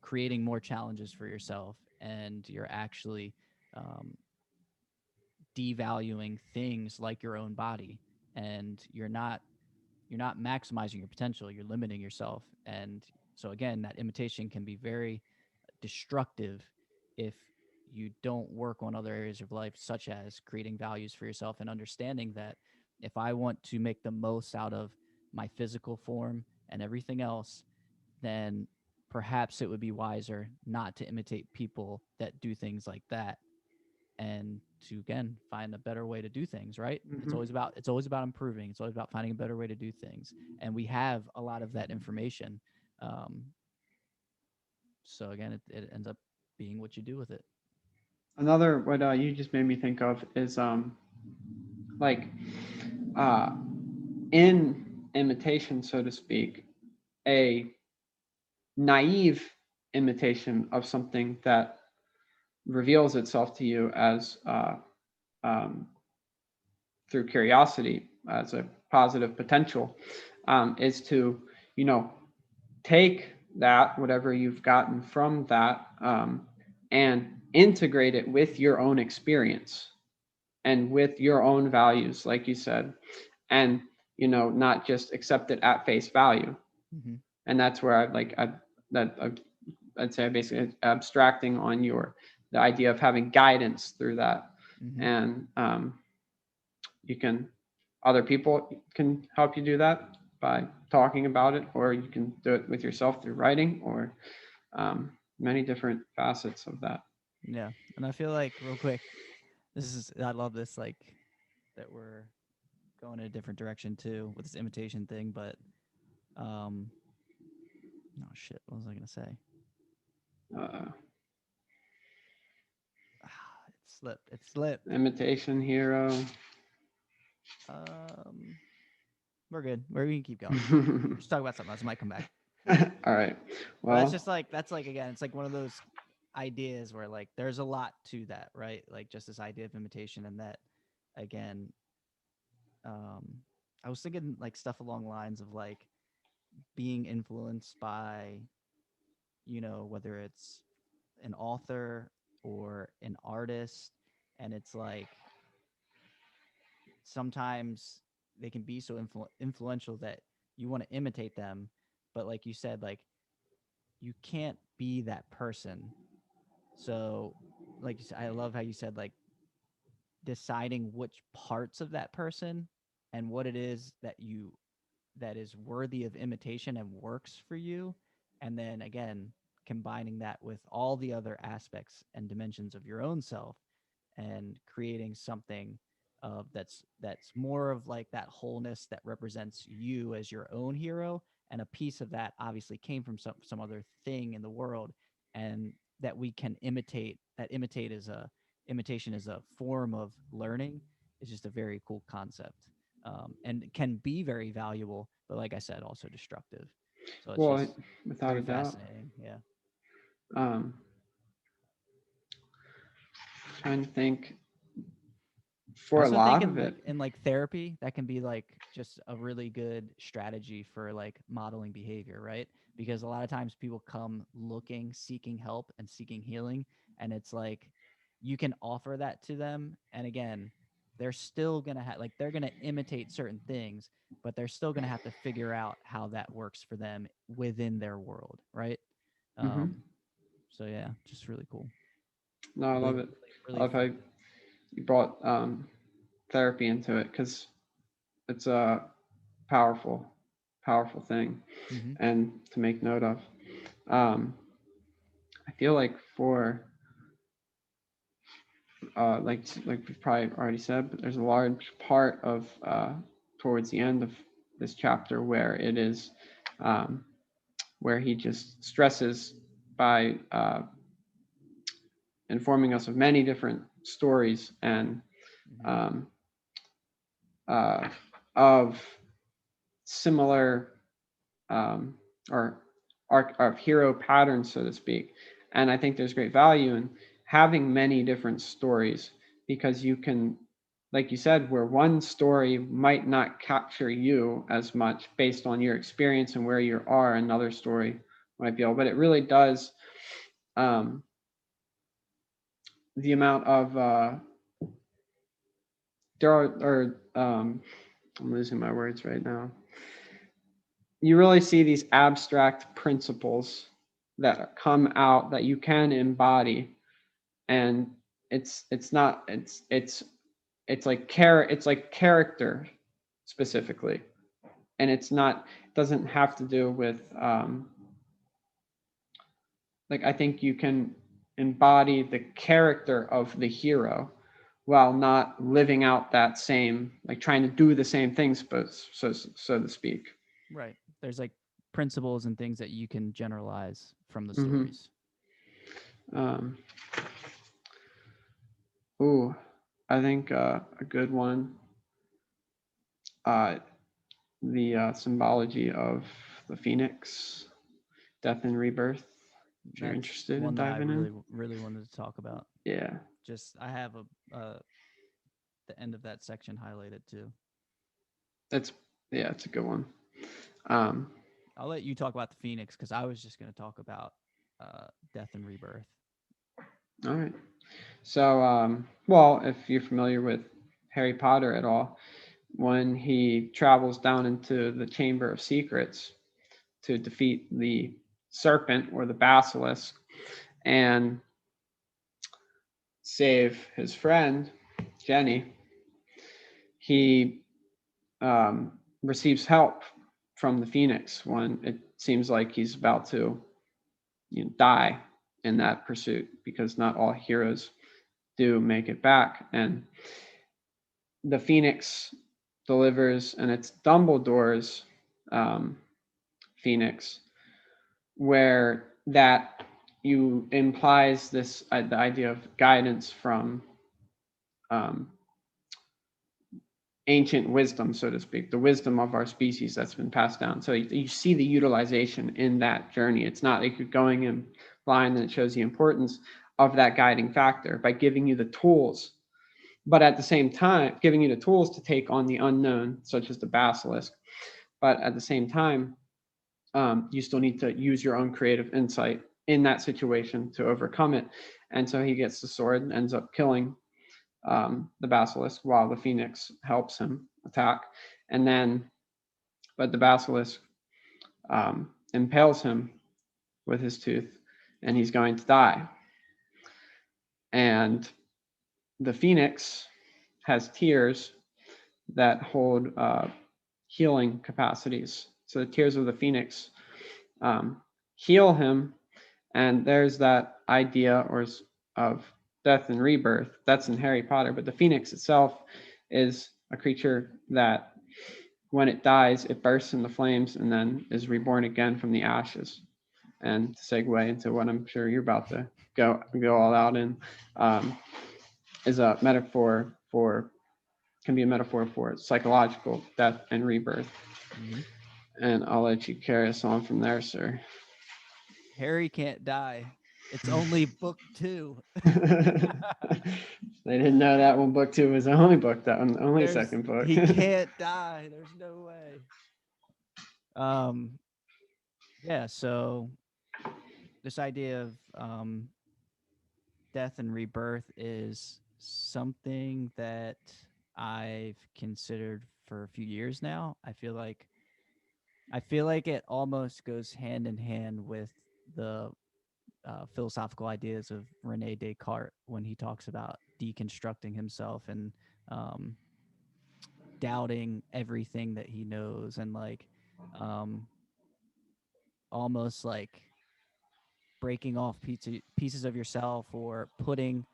creating more challenges for yourself, and you're actually um, devaluing things like your own body, and you're not maximizing your potential, you're limiting yourself. And so again, that imitation can be very destructive if you don't work on other areas of life, such as creating values for yourself and understanding that if I want to make the most out of my physical form and everything else, then perhaps it would be wiser not to imitate people that do things like that, and to again find a better way to do things, right? it's Mm-hmm. always about it's always about improving, it's always about finding a better way to do things, and we have a lot of that information. um, so again, it ends up being what you do with it. Another, what you just made me think of is like uh, in imitation, so to speak, a naive imitation of something that reveals itself to you as um, through curiosity as a positive potential, is to, you know take that, whatever you've gotten from that, and integrate it with your own experience and with your own values, like you said, and not just accept it at face value. Mm-hmm. And that's where I'd say I basically abstracting on the idea of having guidance through that. Mm-hmm. And you can other people can help you do that by talking about it, or you can do it with yourself through writing, or many different facets of that. Yeah, and I feel like, real quick, I love this, like, that we're going in a different direction too with this imitation thing, but um oh shit, what was I gonna say? uh, It slipped. Imitation hero. um we're good, we can keep going, just talk about something else, it might come back. All right, But well. that's like, again, it's like one of those ideas where, like, there's a lot to that, right? Like, just this idea of imitation, and that, again, um I was thinking like stuff along the lines of like being influenced by, whether it's an author or an artist, and it's like sometimes they can be so influential that you want to imitate them, but like you said, like, you can't be that person. So, like you said, I love how you said, like, deciding which parts of that person and what it is that is worthy of imitation and works for you, and then again combining that with all the other aspects and dimensions of your own self, and creating something that's more of like that wholeness that represents you as your own hero, and a piece of that obviously came from some other thing in the world, and that we can imitate. That imitation is a form of learning, is just a very cool concept, and can be very valuable, but like I said, also destructive. So it's Well, just without a very doubt. fascinating. Yeah. um Trying to think, I for a also think lot of in it. like therapy, that can be like just a really good strategy for like modeling behavior, right? Because a lot of times people come looking, seeking help and seeking healing, and it's like you can offer that to them, and again, they're still going to have, like, they're going to imitate certain things, but they're still going to have to figure out how that works for them within their world, right? Hmm. Um so yeah, just really cool. No, I love it. I love how you brought therapy into it, because it's a powerful, powerful thing, Mm-hmm. and to make note of. Um, I feel like for like we've probably already said, but there's a large part of towards the end of this chapter where it is where he just stresses by informing us of many different stories and Mm-hmm. um, of similar um, or arc of hero patterns, so to speak. And I think there's great value in having many different stories, because you can, like you said, where one story might not capture you as much based on your experience and where you are, another story might be able, but it really does. Um, the amount of there are I'm losing my words right now. You really see these abstract principles that come out that you can embody, and it's not it's like it's like character specifically, and it's not, it doesn't have to do with like, I think you can embody the character of the hero while not living out that same, like trying to do the same things, but so to speak. Right. There's like principles and things that you can generalize from the Mm-hmm. stories. Um, ooh, I think a good one, uh, the symbology of the phoenix, death and rebirth. If you're That's interested in one that I diving in, really wanted to talk about. yeah, Just I have the end of that section highlighted too. that's yeah, it's a good one. Um, I'll let you talk about the Phoenix because I was just going to talk about death and rebirth. all right. So, well, if you're familiar with Harry Potter at all, when he travels down into the Chamber of Secrets to defeat the serpent or the basilisk and save his friend, Jenny, he receives help from the Phoenix when it seems like he's about to, die in that pursuit, because not all heroes do make it back. And the Phoenix delivers, and it's Dumbledore's um, Phoenix, where that you implies this the idea of guidance from um, ancient wisdom, so to speak, the wisdom of our species that's been passed down. So you see the utilization in that journey. It's not like you're going in blind, and it shows the importance of that guiding factor by giving you the tools, but at the same time giving you the tools to take on the unknown, such as the basilisk. But at the same time, you still need to use your own creative insight in that situation to overcome it. And so he gets the sword and ends up killing the basilisk while the phoenix helps him attack. And then, but the basilisk impales him with his tooth, and he's going to die. And the phoenix has tears that hold healing capacities. So the tears of the phoenix heal him, and there's that idea of death and rebirth that's in Harry Potter. But the phoenix itself is a creature that, when it dies, it bursts into flames and then is reborn again from the ashes. And to segue into what I'm sure you're about to go all out in, um, is a metaphor for, can be a metaphor for psychological death and rebirth. Mm-hmm. And I'll let you carry us on from there, sir. Harry can't die. It's only book 2. They didn't know that one book two was the only book, that one, only second book. He can't die. There's no way. Yeah, so this idea of death and rebirth is something that I've considered for a few years now. I feel like it almost goes hand in hand with the philosophical ideas of Rene Descartes when he talks about deconstructing himself and um, doubting everything that he knows, and like um, almost like breaking off pieces of yourself, or putting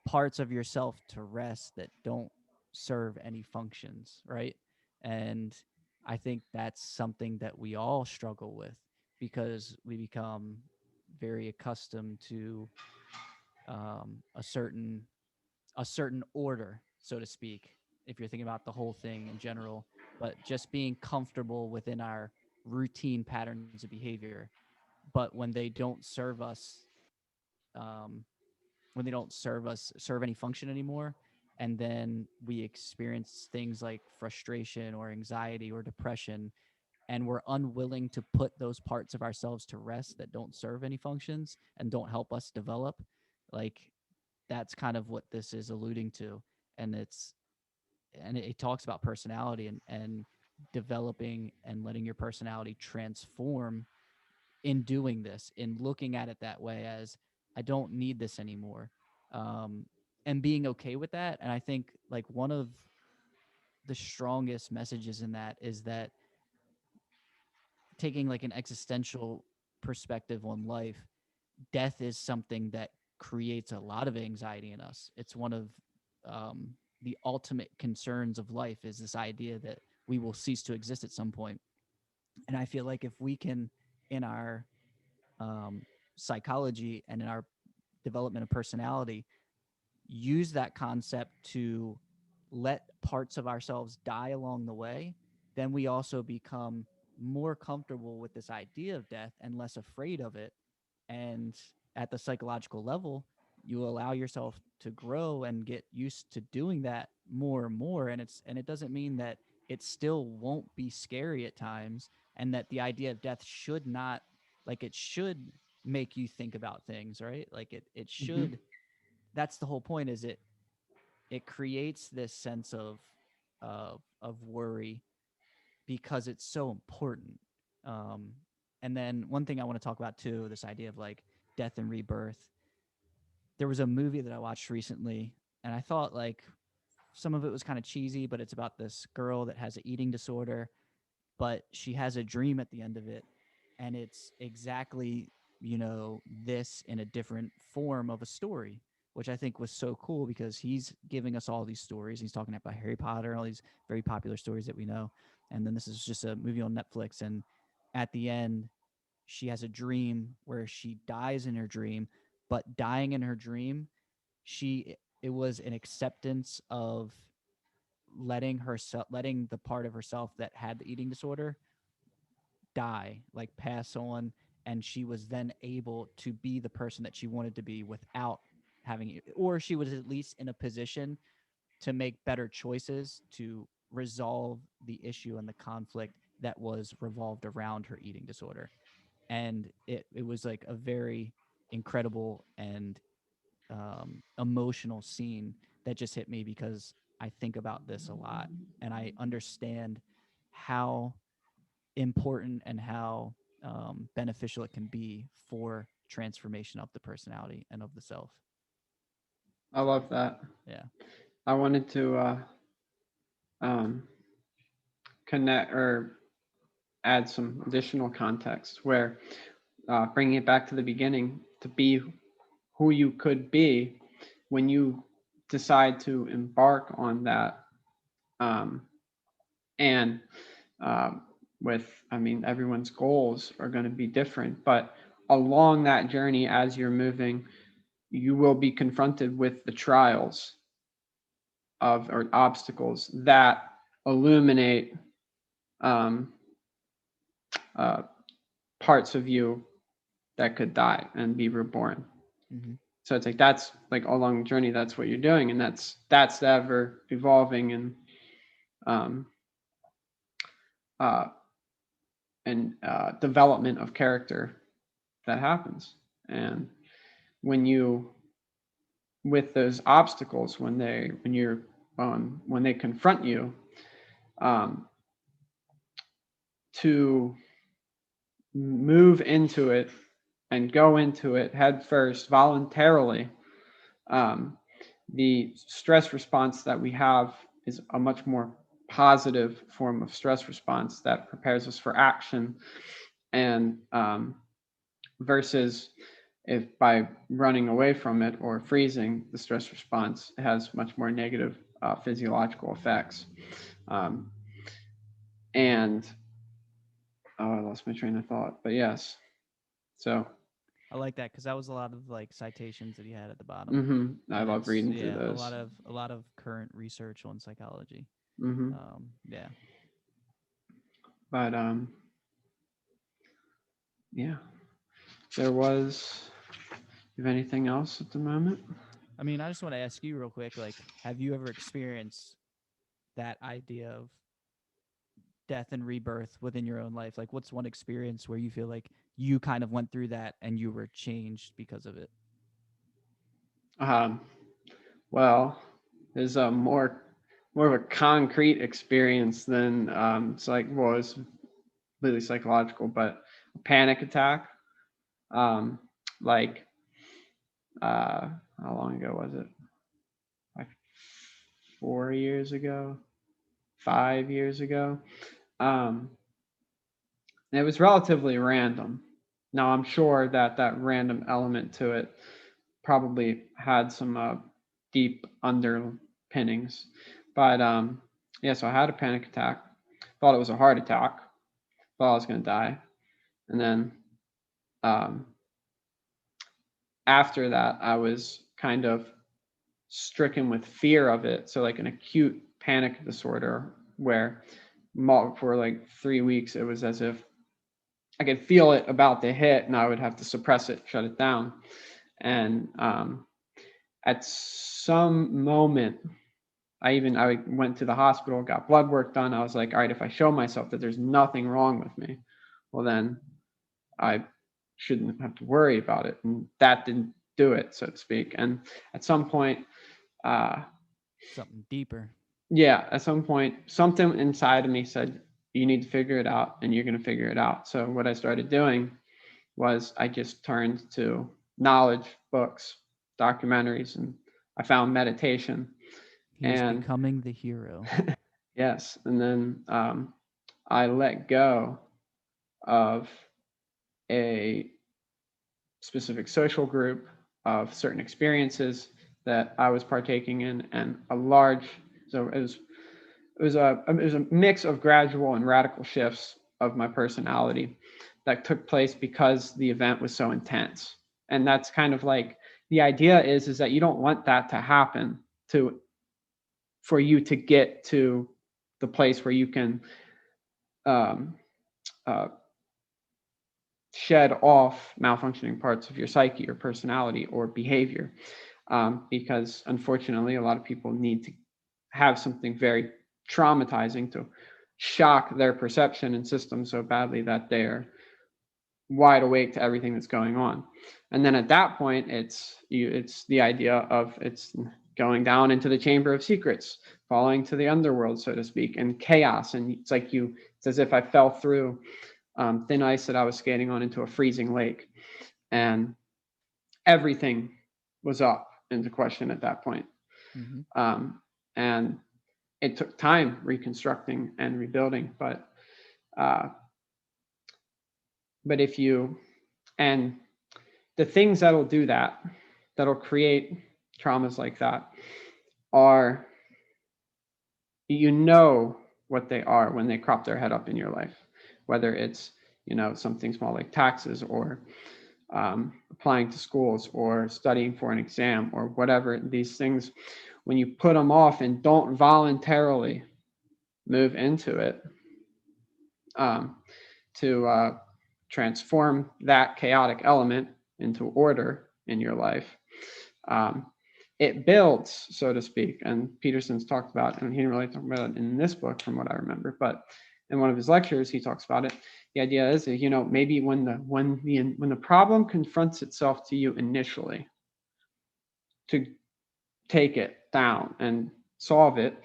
parts of yourself to rest that don't serve any functions, right? And I think that's something that we all struggle with, because we become very accustomed to a certain order, so to speak, if you're thinking about the whole thing in general, but just being comfortable within our routine patterns of behavior. But um, when they don't serve any function anymore, and then we experience things like frustration or anxiety or depression, and we're unwilling to put those parts of ourselves to rest that don't serve any functions and don't help us develop, like that's kind of what this is alluding to. And it talks about personality, and developing and letting your personality transform in doing this, in looking at it that way, as I don't need this anymore, um, and being okay with that. And I think like one of the strongest messages in that is that taking like an existential perspective on life, death is something that creates a lot of anxiety in us. It's one of the ultimate concerns of life, is this idea that we will cease to exist at some point. And I feel like if we can, in our um, psychology and in our development of personality, use that concept to let parts of ourselves die along the way, then we also become more comfortable with this idea of death and less afraid of it. And at the psychological level, you allow yourself to grow and get used to doing that more and more. And it doesn't mean that it still won't be scary at times, and that the idea of death should not, like, it should make you think about things, right? Like it Mhm. should, that's the whole point, is it creates this sense of worry because it's so important. Um, and then one thing I want to talk about too, this idea of like death and rebirth. There was a movie that I watched recently, and I thought like some of it was kind of cheesy, but it's about this girl that has an eating disorder, but she has a dream at the end of it, and it's exactly, this in a different form of a story, which I think was so cool, because he's giving us all these stories. He's talking about Harry Potter, all these very popular stories that we know, and then this is just a movie on Netflix, and at the end she has a dream where she dies in her dream, but dying in her dream, she it was an acceptance of letting the part of herself that had the eating disorder die, like pass on, and she was then able to be the person that she wanted to be without having it, or she was at least in a position to make better choices to resolve the issue and the conflict that was revolved around her eating disorder. And it was like a very incredible and emotional scene that just hit me, because I think about this a lot, and I understand how important and how beneficial it can be for transformation of the personality and of the self. I love that. Yeah. I wanted to um, connect or add some additional context where bringing it back to the beginning, to be who you could be when you decide to embark on that. Um, and um, I mean, everyone's goals are going to be different, but along that journey, as you're moving, you will be confronted with the trials of or obstacles that illuminate um, uh, parts of you that could die and be reborn. Mm-hmm. So it's like that's like along the journey, that's what you're doing, and that's the ever evolving um, uh, and development of character that happens. And when you with those obstacles, when they confront you, um, to move into it and go into it head first voluntarily, the stress response that we have is a much more positive form of stress response that prepares us for action, and versus if by running away from it or freezing, the stress response has much more negative physiological effects. Um, and oh, I lost my train of thought, but yes. So I like that because that was a lot of like citations that he had at the bottom. I And love it's reading through yeah, those. a lot of current research on psychology. hmm Yeah. But yeah, there was. You have anything else at the moment? I mean, I just want to ask you real quick, like, have you ever experienced that idea of death and rebirth within your own life? Like, what's one experience where you feel like you kind of went through that and you were changed because of it? Um, well, there's a more of a concrete experience than it's like well, it's completely psychological, but a panic attack. Um, like how long ago was it? Like 4 years ago, 5 years ago. Um, it was relatively random. Now I'm sure that that random element to it probably had some deep underpinnings, but yeah. So I had a panic attack. Thought it was a heart attack. Thought I was going to die, and then um, after that, I was kind of stricken with fear of it. So like an acute panic disorder where for like 3 weeks, it was as if I could feel it about to hit and I would have to suppress it, shut it down. And at some moment, I went to the hospital, got blood work done. I was like, all right, if I show myself that there's nothing wrong with me, well then I shouldn't have to worry about it. And that didn't do it, so to speak. And at some point, uh, Something deeper. yeah, at some point, something inside of me said, you need to figure it out and you're going to figure it out. So what I started doing was I just turned to knowledge, books, documentaries, and I found meditation. He was And becoming the hero. yes, and then I let go of a specific social group, of certain experiences that I was partaking in, and so it was a mix of gradual and radical shifts of my personality that took place because the event was so intense. And that's kind of like the idea is that you don't want that to happen to for you to get to the place where you can um, uh, shed off malfunctioning parts of your psyche or personality or behavior. Because unfortunately, a lot of people need to have something very traumatizing to shock their perception and system so badly that they're wide awake to everything that's going on. And then at that point, it's the idea of it's going down into the chamber of secrets, falling to the underworld, so to speak, and chaos. And it's as if I fell through thin ice that I was skating on into a freezing lake, and everything was up into question at that point. Mm-hmm. And it took time reconstructing and rebuilding, but uh, if you and the things that'll do that, that'll create traumas like that, are what they are when they crop their head up in your life, whether it's something small like taxes or applying to schools or studying for an exam or whatever. These things, when you put them off and don't voluntarily move into it, to transform that chaotic element into order in your life, it builds, so to speak. And Peterson's talked about, and he didn't really talk about it in this book from what I remember, but in one of his lectures, he talks about it. The idea is, maybe when the problem confronts itself to you initially, to take it down and solve it,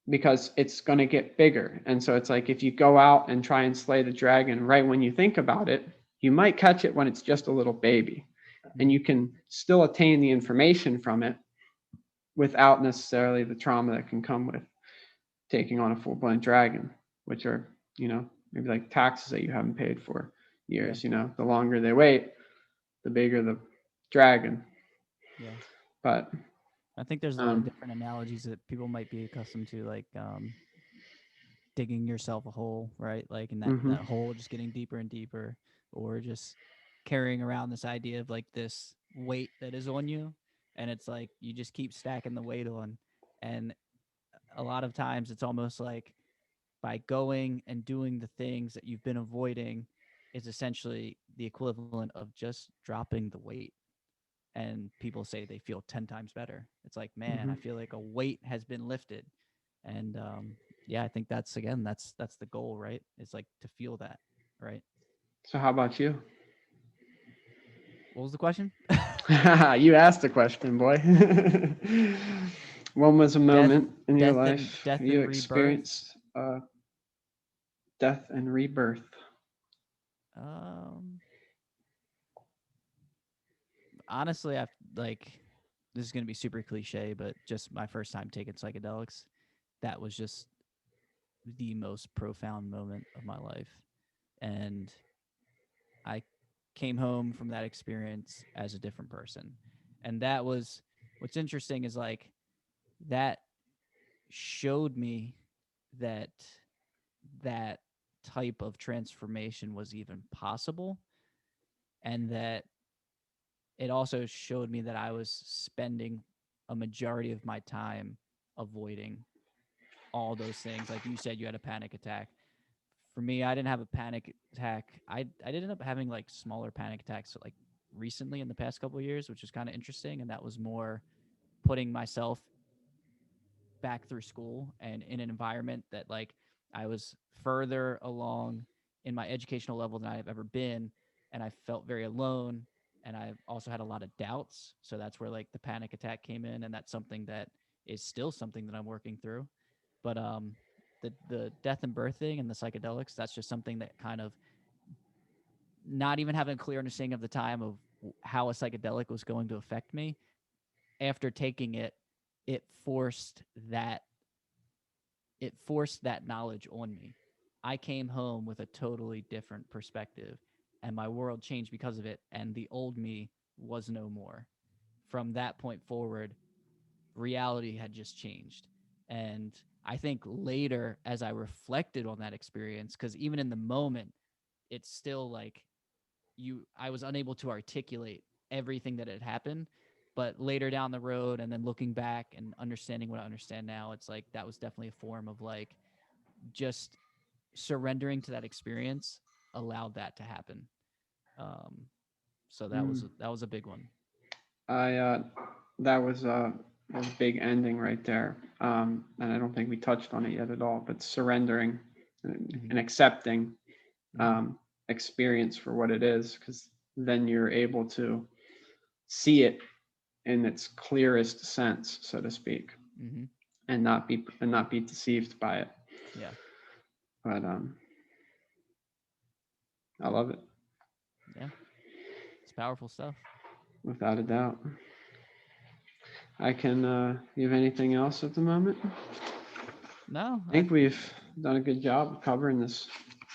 because it's going to get bigger. And so it's like if you go out and try and slay the dragon right when you think about it, you might catch it when it's just a little baby, and you can still attain the information from it without necessarily the trauma that can come with taking on a full-blown dragon, which are, maybe like taxes that you haven't paid for years. The longer they wait, the bigger the dragon. Yeah. But I think there's a lot of different analogies that people might be accustomed to, like digging yourself a hole, right? Like, and that hole just getting deeper and deeper, or just carrying around this idea of like this weight that is on you, and it's like you just keep stacking the weight on, and a lot of times it's almost like by going and doing the things that you've been avoiding is essentially the equivalent of just dropping the weight. And people say they feel 10 times better. It's like, man, I feel like a weight has been lifted. And yeah, I think that's, again, that's the goal, right? It's like to feel that, right? So how about you? What was the question? You asked the question, boy. When was a death moment in your and life death you and rebirth. experienced death and rebirth? um Honestly, I've like, this is going to be super cliche, but just my first time taking psychedelics, that was just the most profound moment of my life. And I came home from that experience as a different person. And that was, what's interesting is like that showed me that that type of transformation was even possible, and that it also showed me that I was spending a majority of my time avoiding all those things. Like you said, you had a panic attack. For me, I didn't have a panic attack. I did end up having like smaller panic attacks like recently in the past couple of years, which was kind of interesting. And that was more putting myself back through school and in an environment that like I was further along in my educational level than I've ever been. And I felt very alone. And I also had a lot of doubts. So that's where like the panic attack came in. And that's something that is still something that I'm working through. But the death and birth thing and the psychedelics, that's just something that kind of, not even having a clear understanding of the time of how a psychedelic was going to affect me, after taking it, it forced that it forced that knowledge on me. I came home with a totally different perspective, and my world changed because of it, and the old me was no more. From that point forward, reality had just changed. And I think later, as I reflected on that experience, because even in the moment, it's still like I was unable to articulate everything that had happened. But later down the road, and then looking back and understanding what I understand now, it's like that was definitely a form of like just surrendering to that experience allowed that to happen. Um, so that was a big one. I that was a big ending right there, and I don't think we touched on it yet at all. But surrendering and accepting experience for what it is, because then you're able to see it in its clearest sense, so to speak, and not be deceived by it. Yeah. But I love it. Yeah. It's powerful stuff. Without a doubt. I can. You have anything else at the moment? No, I think we've done a good job of covering this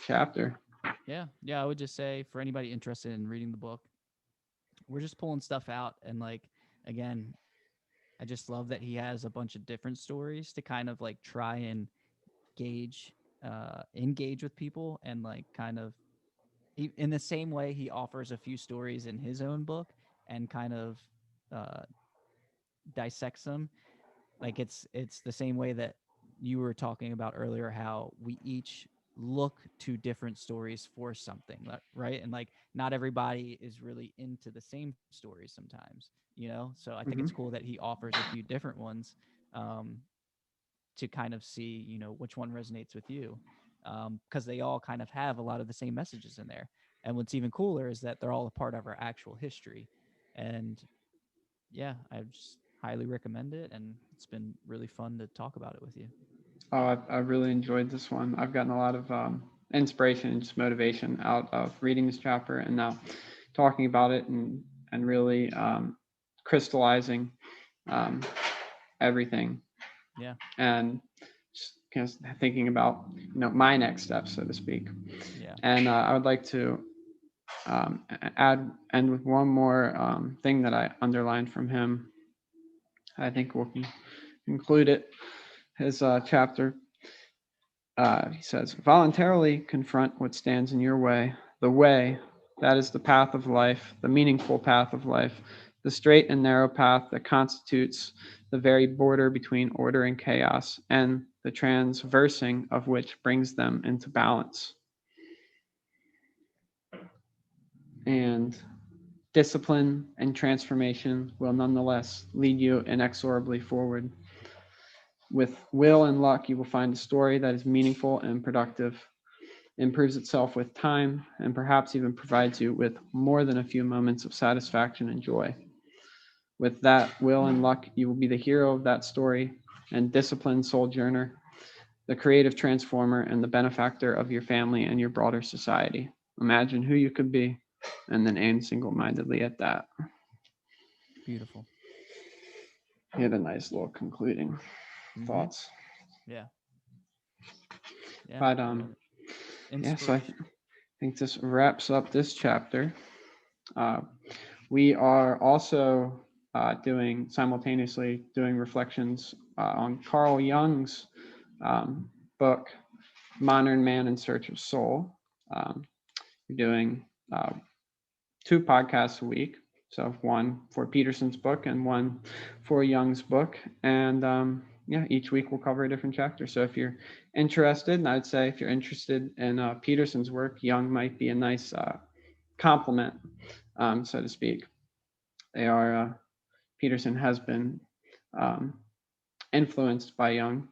chapter. yeah. I would just say for anybody interested in reading the book, we're just pulling stuff out, and like, again, I just love that he has a bunch of different stories to kind of like try and gauge engage with people, and like kind of in the same way he offers a few stories in his own book and kind of uh dissects them. Like it's the same way that you were talking about earlier, how we each look to different stories for something, right? And like not everybody is really into the same stories sometimes, so I think it's cool that he offers a few different ones, um, to kind of see, which one resonates with you, because they all kind of have a lot of the same messages in there. And what's even cooler is that they're all a part of our actual history. And yeah, I just highly recommend it, and it's been really fun to talk about it with you. Oh, I really enjoyed this one. I've gotten a lot of inspiration and just motivation out of reading this chapter and now talking about it and really crystallizing everything. Yeah. And just kind of thinking about my next steps, so to speak. Yeah. And I would like to end with one more thing that I underlined from him. I think we'll conclude it. His chapter. He says, voluntarily confront what stands in your way. The way, that is the path of life, the meaningful path of life, the straight and narrow path that constitutes the very border between order and chaos, and the transversing of which brings them into balance. And discipline and transformation will nonetheless lead you inexorably forward. With will and luck, you will find a story that is meaningful and productive, improves itself with time, and perhaps even provides you with more than a few moments of satisfaction and joy. With that will and luck, you will be the hero of that story and disciplined sojourner, the creative transformer, and the benefactor of your family and your broader society. Imagine who you could be, and then aim single-mindedly at that. Beautiful. He had a nice little concluding thoughts. Yeah. Yeah. But yeah, so I Inspiration. think this wraps up this chapter. We are also simultaneously doing reflections on Carl Jung's book, Modern Man in Search of Soul. We're doing 2 podcasts a week. So one for Peterson's book and one for Jung's book. And yeah, each week we'll cover a different chapter. So if you're interested, and I'd say if you're interested in Peterson's work, Jung might be a nice complement, so to speak. They are, Peterson has been influenced by Jung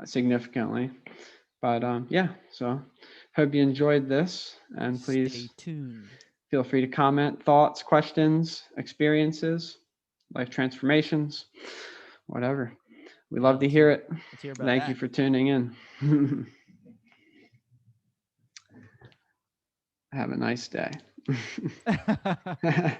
significantly. But yeah, so hope you enjoyed this, and please Stay tuned. feel free to comment thoughts, questions, experiences, life transformations, whatever. We love to hear it. Let's hear about Thank you for tuning in. Have a nice day. that.